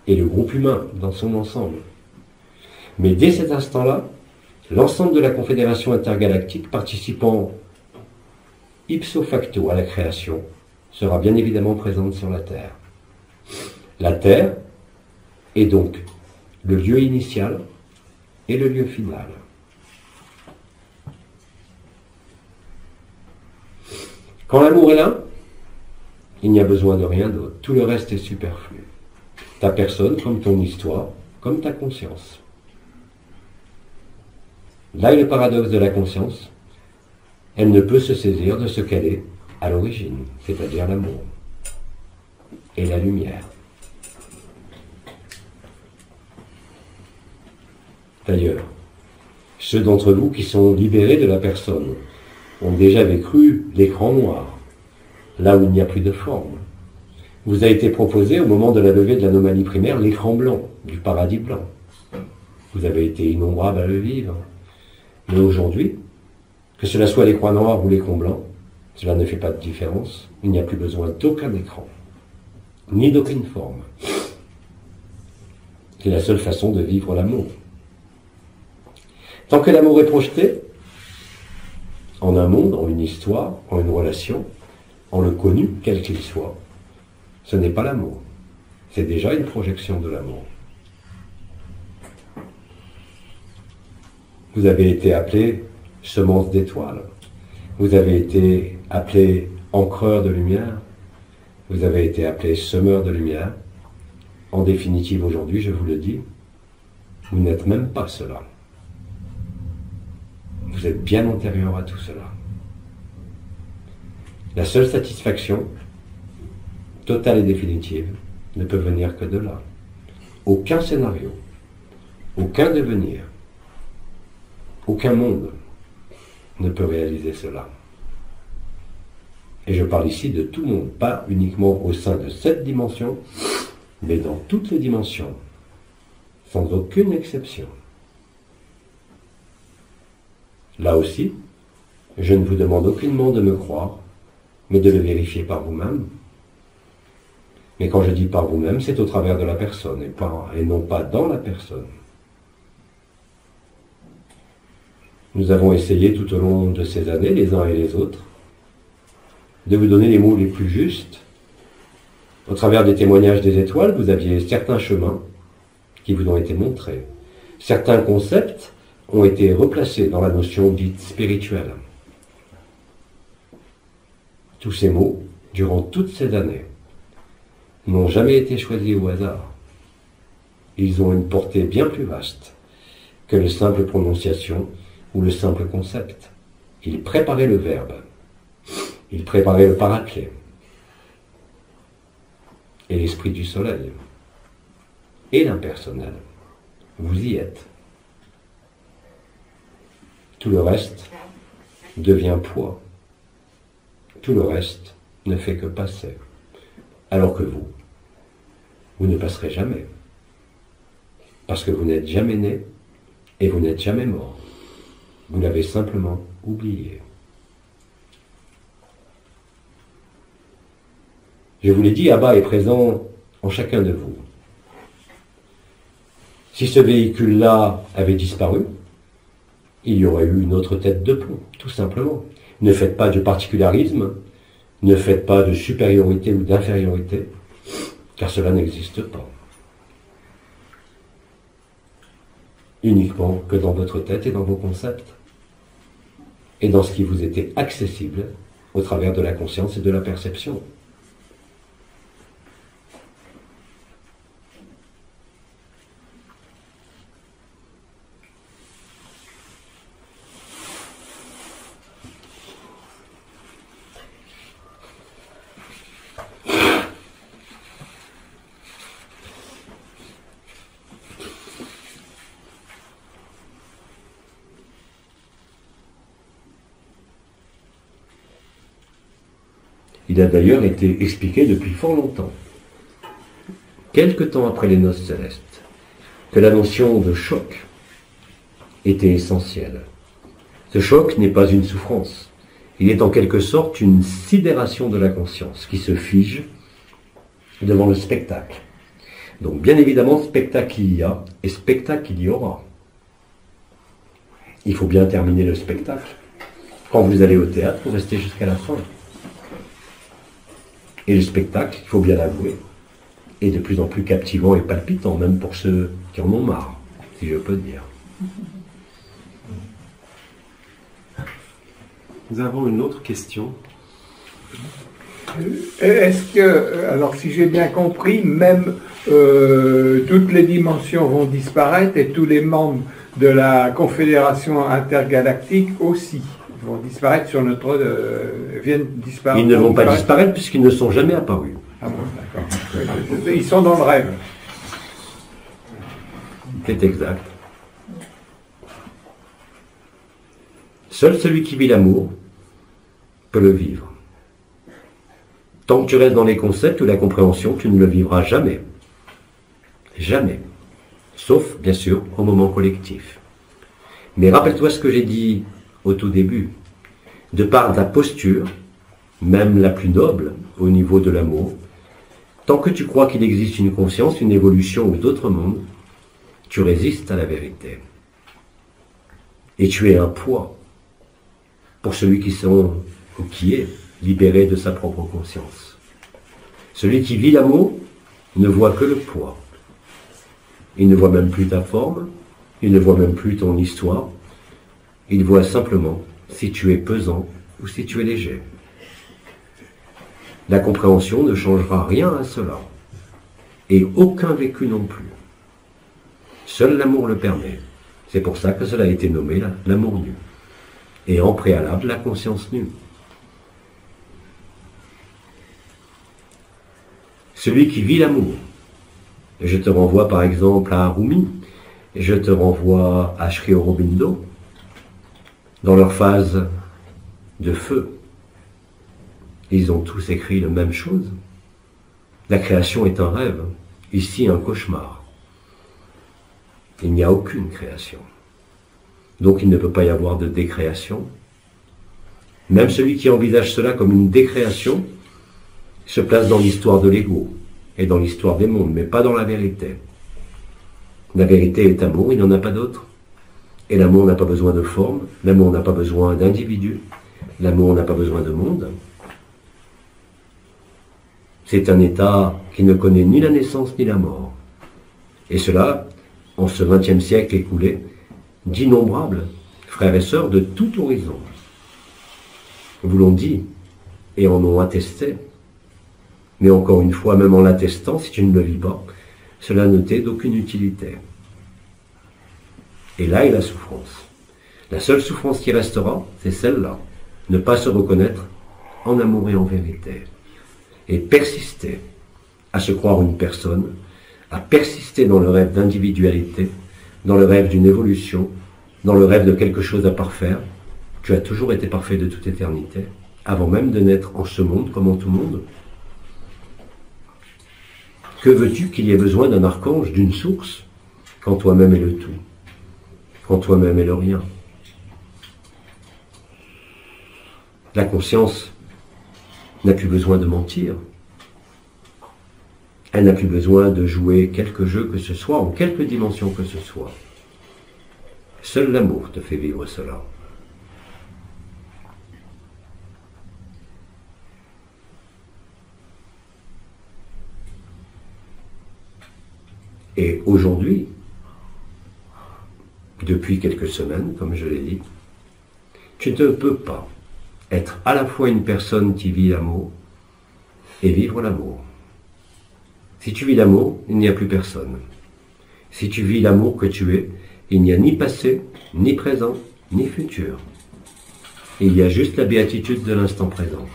et le groupe humain dans son ensemble. Mais dès cet instant-là, l'ensemble de la Confédération intergalactique participant ipso facto à la création sera bien évidemment présente sur la Terre. La Terre est donc le lieu initial et le lieu final. Quand l'amour est là, il n'y a besoin de rien d'autre. Tout le reste est superflu. Ta personne, comme ton histoire, comme ta conscience. Là est le paradoxe de la conscience. Elle ne peut se saisir de ce qu'elle est à l'origine, c'est-à-dire l'amour et la lumière. D'ailleurs, ceux d'entre vous qui sont libérés de la personne ont déjà vécu l'écran noir, là où il n'y a plus de forme. Vous a été proposé au moment de la levée de l'anomalie primaire l'écran blanc, du paradis blanc. Vous avez été innombrables à le vivre. Mais aujourd'hui, que cela soit l'écran noir ou l'écran blanc, cela ne fait pas de différence. Il n'y a plus besoin d'aucun écran, ni d'aucune forme. C'est la seule façon de vivre l'amour. Tant que l'amour est projeté, en un monde, en une histoire, en une relation, en le connu, quel qu'il soit, ce n'est pas l'amour. C'est déjà une projection de l'amour. Vous avez été appelé semence d'étoiles. Vous avez été appelé encreur de lumière. Vous avez été appelé semeur de lumière. En définitive, aujourd'hui, je vous le dis, vous n'êtes même pas cela. vous êtes bien antérieur à tout cela. La seule satisfaction, totale et définitive, ne peut venir que de là. Aucun scénario, aucun devenir, aucun monde ne peut réaliser cela. Et je parle ici de tout monde, pas uniquement au sein de cette dimension, mais dans toutes les dimensions, sans aucune exception. Là aussi, je ne vous demande aucunement de me croire, mais de le vérifier par vous-même. Mais quand je dis par vous-même, c'est au travers de la personne, et non pas dans la personne. Nous avons essayé tout au long de ces années, les uns et les autres, de vous donner les mots les plus justes. Au travers des témoignages des étoiles, vous aviez certains chemins qui vous ont été montrés. Certains concepts ont été replacés dans la notion dite spirituelle. Tous ces mots, durant toutes ces années, n'ont jamais été choisis au hasard. Ils ont une portée bien plus vaste que le simple prononciation ou le simple concept. Ils préparaient le verbe. Ils préparaient le paraclet et l'esprit du soleil et l'impersonnel. Vous y êtes. Tout le reste devient poids. Tout le reste ne fait que passer. Alors que vous ne passerez jamais. Parce que vous n'êtes jamais né et vous n'êtes jamais mort. Vous l'avez simplement oublié. Je vous l'ai dit, Abba est présent en chacun de vous. Si ce véhicule-là avait disparu, il y aurait eu une autre tête de plomb, tout simplement. Ne faites pas de particularisme, ne faites pas de supériorité ou d'infériorité, car cela n'existe pas. Uniquement que dans votre tête et dans vos concepts, et dans ce qui vous était accessible au travers de la conscience et de la perception. Il a d'ailleurs été expliqué depuis fort longtemps, quelque temps après les noces célestes, que la notion de choc était essentielle. Ce choc n'est pas une souffrance, il est en quelque sorte une sidération de la conscience qui se fige devant le spectacle. Donc bien évidemment, spectacle il y a et spectacle il y aura. Il faut bien terminer le spectacle. Quand vous allez au théâtre, vous restez jusqu'à la fin. Et le spectacle, il faut bien l'avouer, est de plus en plus captivant et palpitant, même pour ceux qui en ont marre, si je peux dire. Nous avons une autre question. Est-ce que, alors si j'ai bien compris, même toutes les dimensions vont disparaître et tous les membres de la Confédération intergalactique aussi vont disparaître sur notre... viennent disparaître. Ils ne vont pas disparaître puisqu'ils ne sont jamais apparus. Ah bon, d'accord. Ils sont dans le rêve. C'est exact. Seul celui qui vit l'amour peut le vivre. Tant que tu restes dans les concepts ou la compréhension, tu ne le vivras jamais. Jamais. Sauf, bien sûr, au moment collectif. Mais rappelle-toi ce que j'ai dit au tout début. De par ta posture, même la plus noble, au niveau de l'amour, tant que tu crois qu'il existe une conscience, une évolution ou d'autres mondes, tu résistes à la vérité. Et tu es un poids pour celui qui est libéré de sa propre conscience. Celui qui vit l'amour ne voit que le poids. Il ne voit même plus ta forme, il ne voit même plus ton histoire, il voit simplement si tu es pesant ou si tu es léger. La compréhension ne changera rien à cela, et aucun vécu non plus. Seul l'amour le permet. C'est pour ça que cela a été nommé l'amour nu. et en préalable la conscience nue. Celui qui vit l'amour, je te renvoie par exemple à Rumi, je te renvoie à Sri Aurobindo, dans leur phase de feu, ils ont tous écrit la même chose. La création est un rêve, ici un cauchemar. Il n'y a aucune création. Donc il ne peut pas y avoir de décréation. Même celui qui envisage cela comme une décréation se place dans l'histoire de l'ego et dans l'histoire des mondes, mais pas dans la vérité. La vérité est amour, il n'y en a pas d'autre. Et l'amour n'a pas besoin de forme, l'amour n'a pas besoin d'individu, l'amour n'a pas besoin de monde. C'est un état qui ne connaît ni la naissance ni la mort. Et cela, en ce XXe siècle écoulé, d'innombrables frères et sœurs de tout horizon vous l'ont dit et en ont attesté. Mais encore une fois, même en l'attestant, si tu ne le vis pas, cela ne t'est d'aucune utilité. Et là est la souffrance. La seule souffrance qui restera, c'est celle-là. Ne pas se reconnaître en amour et en vérité. Et persister à se croire une personne, à persister dans le rêve d'individualité, dans le rêve d'une évolution, dans le rêve de quelque chose à parfaire. Tu as toujours été parfait de toute éternité, avant même de naître en ce monde comme en tout monde. Que veux-tu qu'il y ait besoin d'un archange, d'une source, quand toi-même es le tout, quand toi-même es le rien? La conscience n'a plus besoin de mentir. Elle n'a plus besoin de jouer quelque jeu que ce soit, en quelque dimension que ce soit. Seul l'amour te fait vivre cela. Et aujourd'hui, depuis quelques semaines, comme je l'ai dit, tu ne peux pas être à la fois une personne qui vit l'amour et vivre l'amour. Si tu vis l'amour, il n'y a plus personne. Si tu vis l'amour que tu es, il n'y a ni passé, ni présent, ni futur. Il y a juste la béatitude de l'instant présent.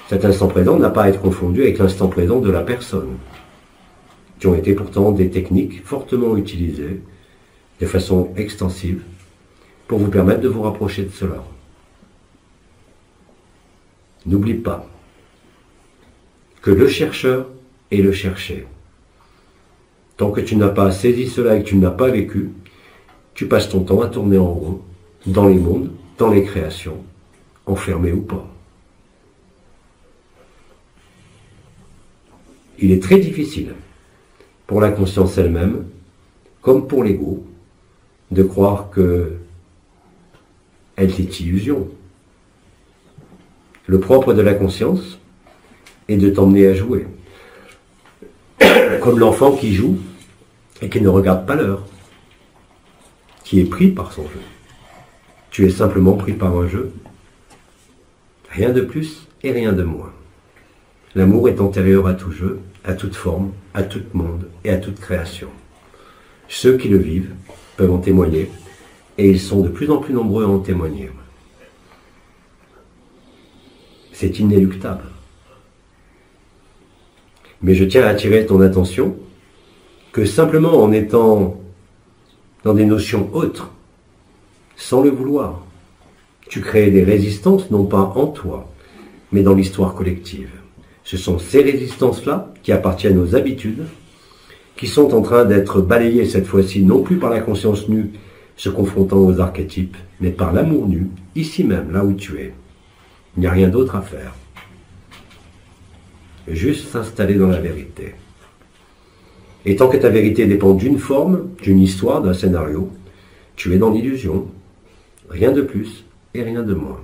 Cet instant présent n'a pas à être confondu avec l'instant présent de la personne, qui ont été pourtant des techniques fortement utilisées, de façon extensive, pour vous permettre de vous rapprocher de cela. N'oublie pas que le chercheur est le cherché. Tant que tu n'as pas saisi cela et que tu n'as pas vécu, tu passes ton temps à tourner en rond, dans les mondes, dans les créations, enfermé ou pas. Il est très difficile pour la conscience elle-même, comme pour l'ego, de croire que elle est illusion. Le propre de la conscience est de t'emmener à jouer. Comme l'enfant qui joue et qui ne regarde pas l'heure, qui est pris par son jeu. Tu es simplement pris par un jeu. Rien de plus et rien de moins. L'amour est antérieur à tout jeu, à toute forme, à tout monde et à toute création. Ceux qui le vivent peuvent en témoigner, et ils sont de plus en plus nombreux à en témoigner. C'est inéluctable. Mais je tiens à attirer ton attention que simplement en étant dans des notions autres, sans le vouloir, tu crées des résistances non pas en toi, mais dans l'histoire collective. Ce sont ces résistances-là qui appartiennent aux habitudes, qui sont en train d'être balayées cette fois-ci, non plus par la conscience nue, se confrontant aux archétypes, mais par l'amour nu, ici même, là où tu es. Il n'y a rien d'autre à faire. Juste s'installer dans la vérité. Et tant que ta vérité dépend d'une forme, d'une histoire, d'un scénario, tu es dans l'illusion. Rien de plus et rien de moins.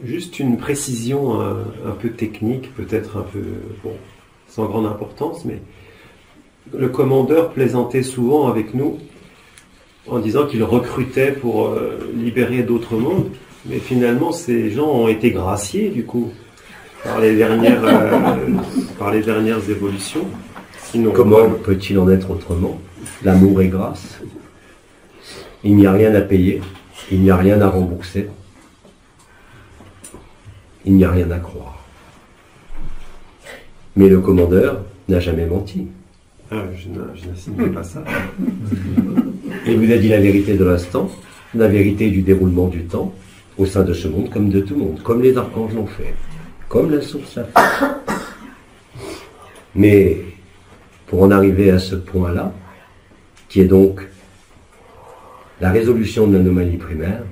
Juste une précision un peu technique, peut-être un peu, bon, sans grande importance, mais le commandeur plaisantait souvent avec nous en disant qu'il recrutait pour libérer d'autres mondes, mais finalement ces gens ont été graciés du coup par les dernières évolutions. Sinon, comment peut-il en être autrement? L'amour est grâce. Il n'y a rien à payer, il n'y a rien à rembourser, il n'y a rien à croire. Mais le commandeur n'a jamais menti. Ah, je n'assimile pas ça. Il vous a dit la vérité de l'instant, la vérité du déroulement du temps, au sein de ce monde comme de tout monde, comme les archanges l'ont fait, comme la source l'a fait. Mais pour en arriver à ce point-là, qui est donc la résolution de l'anomalie primaire,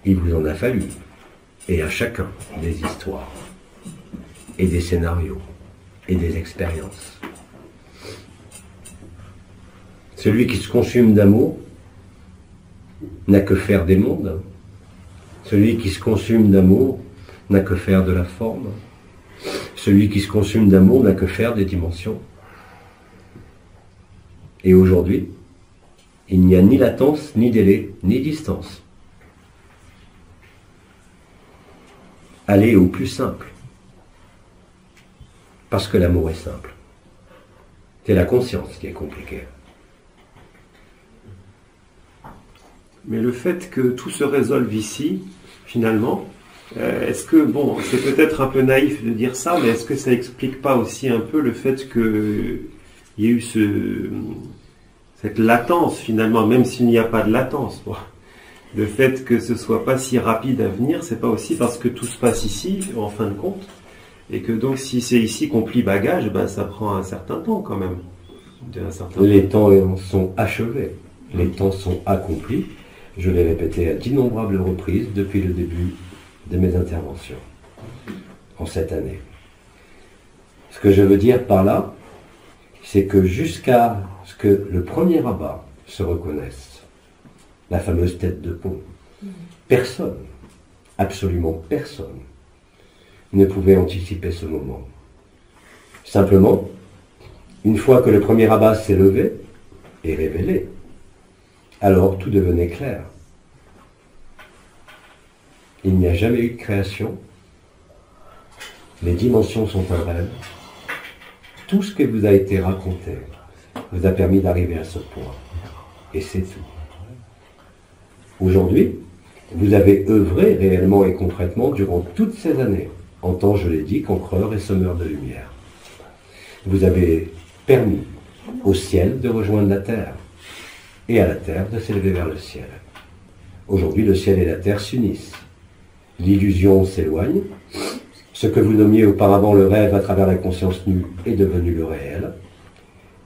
il vous en a fallu, et à chacun, des histoires, et des scénarios, et des expériences. Celui qui se consume d'amour n'a que faire des mondes. Celui qui se consume d'amour n'a que faire de la forme. Celui qui se consume d'amour n'a que faire des dimensions. Et aujourd'hui, il n'y a ni latence, ni délai, ni distance. Allez au plus simple. Parce que l'amour est simple. C'est la conscience qui est compliquée. Mais le fait que tout se résolve ici, finalement, est-ce que, bon, c'est peut-être un peu naïf de dire ça, mais est-ce que ça explique pas aussi un peu le fait qu'il y ait eu cette latence, finalement, même s'il n'y a pas de latence, bon. Le fait que ce soit pas si rapide à venir, c'est pas aussi parce que tout se passe ici, en fin de compte, et que donc si c'est ici qu'on plie bagage, ben ça prend un certain temps quand même. Les temps sont achevés, les temps sont accomplis. Je l'ai répété à d'innombrables reprises depuis le début de mes interventions, en cette année. Ce que je veux dire par là, c'est que jusqu'à ce que le premier rabat se reconnaisse, la fameuse tête de pont, personne, absolument personne, ne pouvait anticiper ce moment. Simplement, une fois que le premier rabat s'est levé et révélé, alors tout devenait clair. Il n'y a jamais eu de création. Les dimensions sont un rêve. Tout ce qui vous a été raconté vous a permis d'arriver à ce point. Et c'est tout. Aujourd'hui, vous avez œuvré réellement et concrètement durant toutes ces années, en tant, je l'ai dit, qu'encreur et semeur de lumière. Vous avez permis au ciel de rejoindre la terre, et à la terre de s'élever vers le ciel. Aujourd'hui, le ciel et la terre s'unissent. L'illusion s'éloigne. Ce que vous nommiez auparavant le rêve à travers la conscience nue est devenu le réel.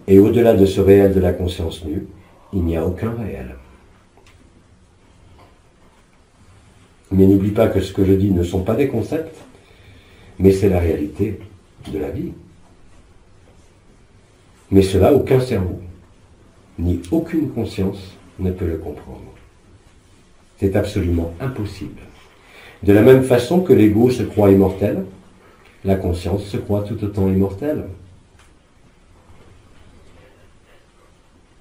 Et au-delà de ce réel de la conscience nue, il n'y a aucun réel. Mais n'oublie pas que ce que je dis ne sont pas des concepts, mais c'est la réalité de la vie. Mais cela, aucun cerveau, ni aucune conscience ne peut le comprendre. C'est absolument impossible. De la même façon que l'ego se croit immortel, la conscience se croit tout autant immortelle.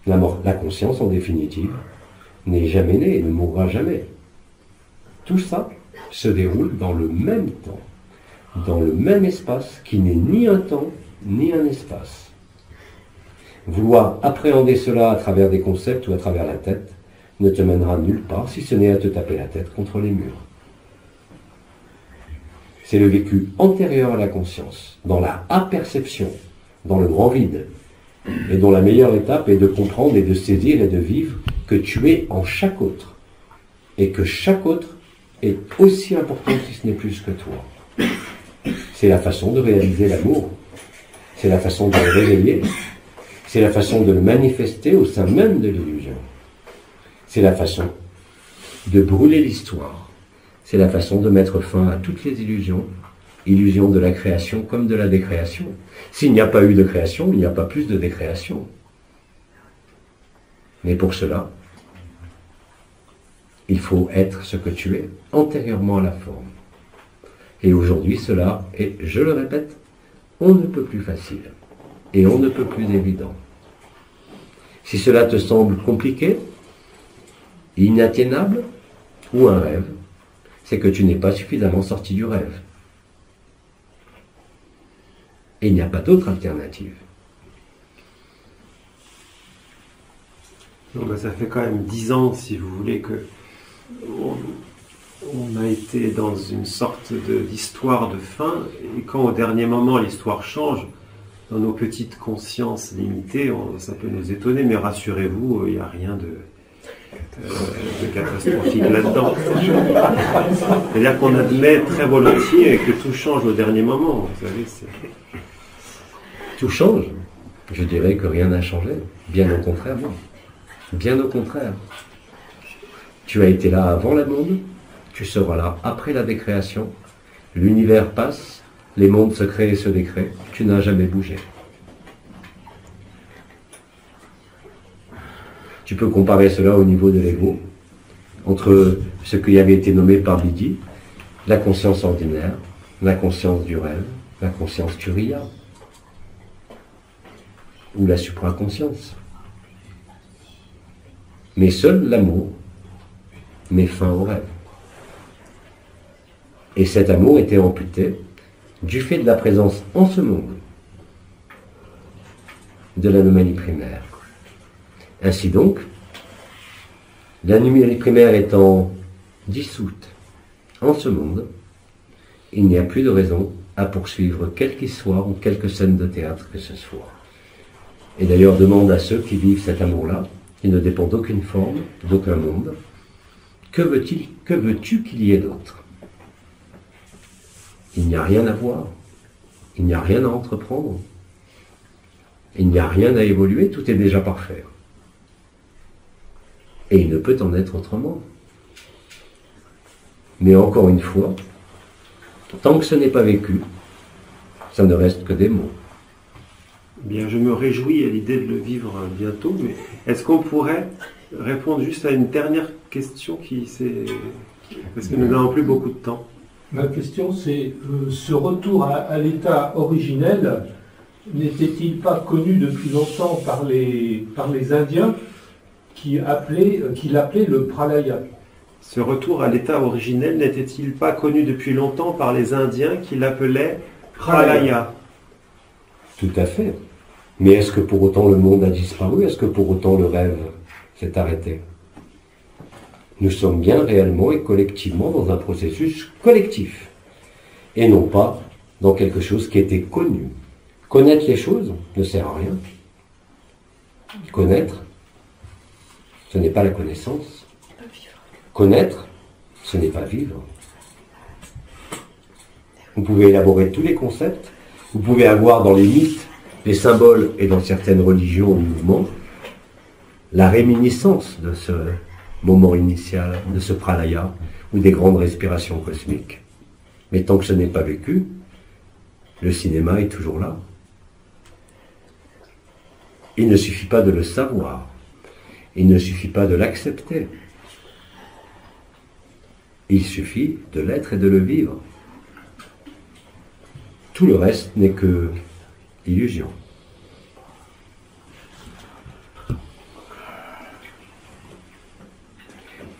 La conscience, en définitive, n'est jamais née et ne mourra jamais. Tout ça se déroule dans le même temps, dans le même espace qui n'est ni un temps, ni un espace. Vouloir appréhender cela à travers des concepts ou à travers la tête ne te mènera nulle part si ce n'est à te taper la tête contre les murs. C'est le vécu antérieur à la conscience, dans la aperception, dans le grand vide, et dont la meilleure étape est de comprendre et de saisir et de vivre que tu es en chaque autre, et que chaque autre est aussi important si ce n'est plus que toi. C'est la façon de réaliser l'amour, c'est la façon de le réveiller, c'est la façon de le manifester au sein même de l'illusion. C'est la façon de brûler l'histoire. C'est la façon de mettre fin à toutes les illusions, illusions de la création comme de la décréation. S'il n'y a pas eu de création, il n'y a pas plus de décréation. Mais pour cela, il faut être ce que tu es, antérieurement à la forme. Et aujourd'hui, cela est, je le répète, on ne peut plus facile et on ne peut plus évident. Si cela te semble compliqué, inatteignable ou un rêve, c'est que tu n'es pas suffisamment sorti du rêve. Et il n'y a pas d'autre alternative. Non, ben ça fait quand même 10 ans, si vous voulez, que on a été dans une sorte d'histoire de fin, et quand au dernier moment l'histoire change, dans nos petites consciences limitées, ça peut nous étonner, mais rassurez-vous, il n'y a rien de catastrophique là-dedans. C'est-à-dire qu'on admet très volontiers que tout change au dernier moment, vous savez. Tout change. Je dirais que rien n'a changé. Bien au contraire, moi. Bien au contraire. Tu as été là avant le monde, tu seras là après la décréation. L'univers passe, les mondes se créent et se décréent. Tu n'as jamais bougé. Tu peux comparer cela au niveau de l'ego, entre ce qui avait été nommé par Bidi, la conscience ordinaire, la conscience du rêve, la conscience turiya, ou la supraconscience. Mais seul l'amour met fin au rêve. Et cet amour était amputé du fait de la présence en ce monde de l'anomalie primaire. Ainsi donc, l'anomalie primaire étant dissoute en ce monde, il n'y a plus de raison à poursuivre quel qu'il soit ou quelque scène de théâtre que ce soit. Et d'ailleurs, demande à ceux qui vivent cet amour-là, qui ne dépend d'aucune forme, d'aucun monde, que veux-tu qu'il y ait d'autre? Il n'y a rien à voir, il n'y a rien à entreprendre, il n'y a rien à évoluer, tout est déjà parfait. Et il ne peut en être autrement. Mais encore une fois, tant que ce n'est pas vécu, ça ne reste que des mots. Bien, je me réjouis à l'idée de le vivre bientôt, mais est-ce qu'on pourrait répondre juste à une dernière question parce que nous n'avons plus beaucoup de temps. Ma question, c'est ce retour à l'état originel n'était-il pas connu depuis longtemps par les Indiens qui l'appelaient le pralaya? Ce retour à l'état originel n'était-il pas connu depuis longtemps par les Indiens qui l'appelaient pralaya? Tout à fait. Mais est-ce que pour autant le monde a disparu? Est-ce que pour autant le rêve s'est arrêté? Nous sommes bien réellement et collectivement dans un processus collectif. Et non pas dans quelque chose qui était connu. Connaître les choses ne sert à rien. Connaître, ce n'est pas la connaissance. Connaître, ce n'est pas vivre. Vous pouvez élaborer tous les concepts, vous pouvez avoir dans les mythes, les symboles et dans certaines religions ou mouvements, la réminiscence de ce moment initial, de ce pralaya, ou des grandes respirations cosmiques. Mais tant que ce n'est pas vécu, le cinéma est toujours là. Il ne suffit pas de le savoir, il ne suffit pas de l'accepter. Il suffit de l'être et de le vivre. Tout le reste n'est que illusion.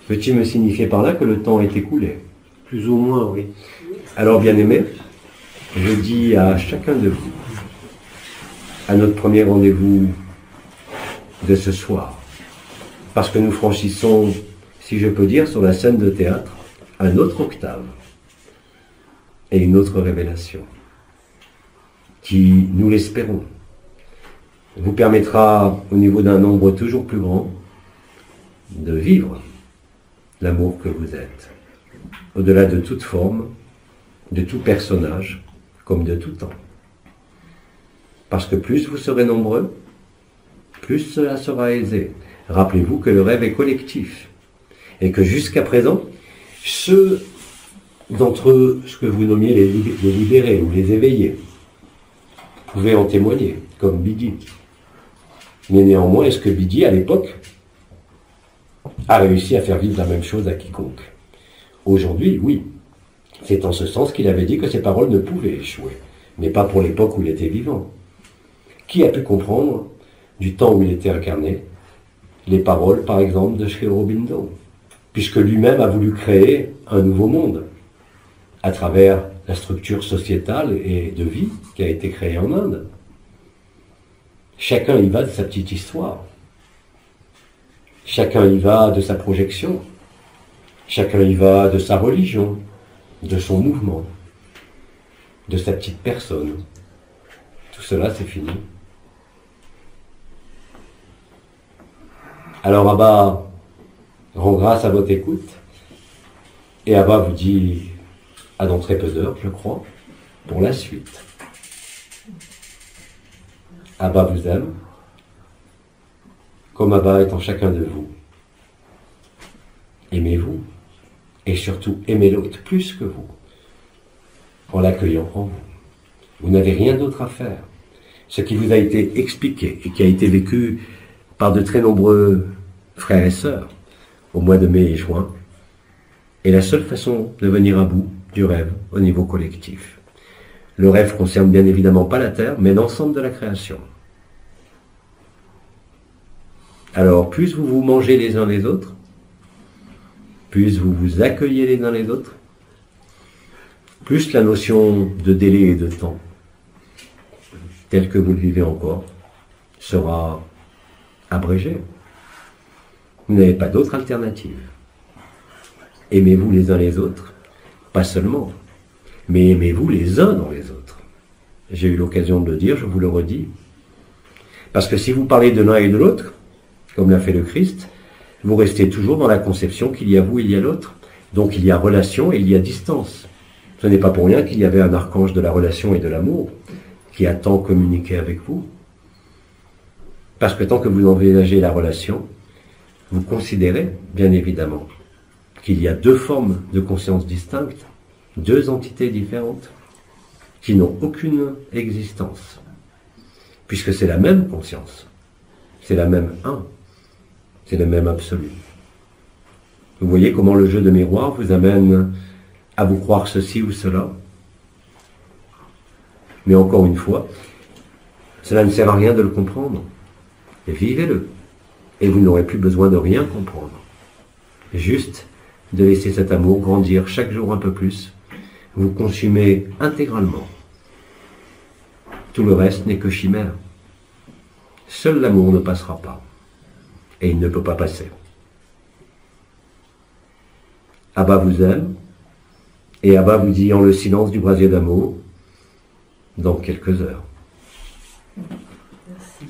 Peux-tu me signifier par là que le temps est écoulé? Plus ou moins, oui. Alors, bien-aimés, je dis à chacun de vous, à notre premier rendez-vous de ce soir, parce que nous franchissons, si je peux dire, sur la scène de théâtre, un autre octave et une autre révélation, qui, nous l'espérons, vous permettra, au niveau d'un nombre toujours plus grand, de vivre l'amour que vous êtes, au-delà de toute forme, de tout personnage, comme de tout temps. Parce que plus vous serez nombreux, plus cela sera aisé. Rappelez-vous que le rêve est collectif, et que jusqu'à présent, ceux d'entre eux, ce que vous nommiez les libérés ou les éveillés, pouvaient en témoigner, comme Bidi. Mais néanmoins, est-ce que Bidi, à l'époque, a réussi à faire vivre la même chose à quiconque? Aujourd'hui, oui. C'est en ce sens qu'il avait dit que ses paroles ne pouvaient échouer, mais pas pour l'époque où il était vivant. Qui a pu comprendre, du temps où il était incarné, les paroles, par exemple, de Sri Aurobindo, puisque lui-même a voulu créer un nouveau monde à travers la structure sociétale et de vie qui a été créée en Inde. Chacun y va de sa petite histoire. Chacun y va de sa projection. Chacun y va de sa religion, de son mouvement, de sa petite personne. Tout cela, c'est fini. Alors Abba rend grâce à votre écoute, et Abba vous dit, à dans très peu d'heures, je crois, pour la suite. Abba vous aime, comme Abba est en chacun de vous. Aimez-vous, et surtout aimez l'autre plus que vous, en l'accueillant en vous. Vous n'avez rien d'autre à faire. Ce qui vous a été expliqué et qui a été vécu par de très nombreux frères et sœurs au mois de mai et juin est la seule façon de venir à bout du rêve au niveau collectif. Le rêve concerne bien évidemment pas la Terre, mais l'ensemble de la création. Alors, plus vous vous mangez les uns les autres, plus vous vous accueillez les uns les autres, plus la notion de délai et de temps, tel que vous le vivez encore, sera abrégée. Vous n'avez pas d'autre alternative. Aimez-vous les uns les autres, pas seulement, mais aimez-vous les uns dans les autres. J'ai eu l'occasion de le dire, je vous le redis. Parce que si vous parlez de l'un et de l'autre, comme l'a fait le Christ, vous restez toujours dans la conception qu'il y a vous, il y a l'autre. Donc il y a relation et il y a distance. Ce n'est pas pour rien qu'il y avait un archange de la relation et de l'amour qui a tant communiqué avec vous. Parce que tant que vous envisagez la relation, vous considérez, bien évidemment, qu'il y a deux formes de conscience distinctes, deux entités différentes, qui n'ont aucune existence, puisque c'est la même conscience, c'est la même un, c'est le même absolu. Vous voyez comment le jeu de miroir vous amène à vous croire ceci ou cela. Mais encore une fois, cela ne sert à rien de le comprendre. Et vivez-le. Et vous n'aurez plus besoin de rien comprendre. Juste de laisser cet amour grandir chaque jour un peu plus. Vous consumez intégralement. Tout le reste n'est que chimère. Seul l'amour ne passera pas. Et il ne peut pas passer. Abba vous aime. Et Abba vous dit en le silence du brasier d'amour, dans quelques heures.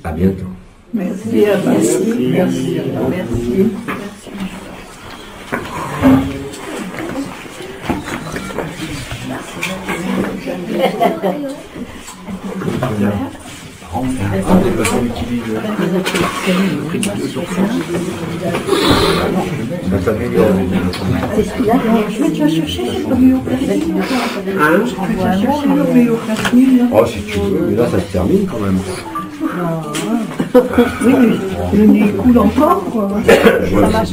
À bientôt. Merci, Abba. Merci. Merci. Merci. Mais tu as cherché l'homéopathie. Tu as cherché l'homéopathie. Oh, si tu veux, mais là ça se termine quand même. Oui, mais le nez coule encore, quoi. Ça marche.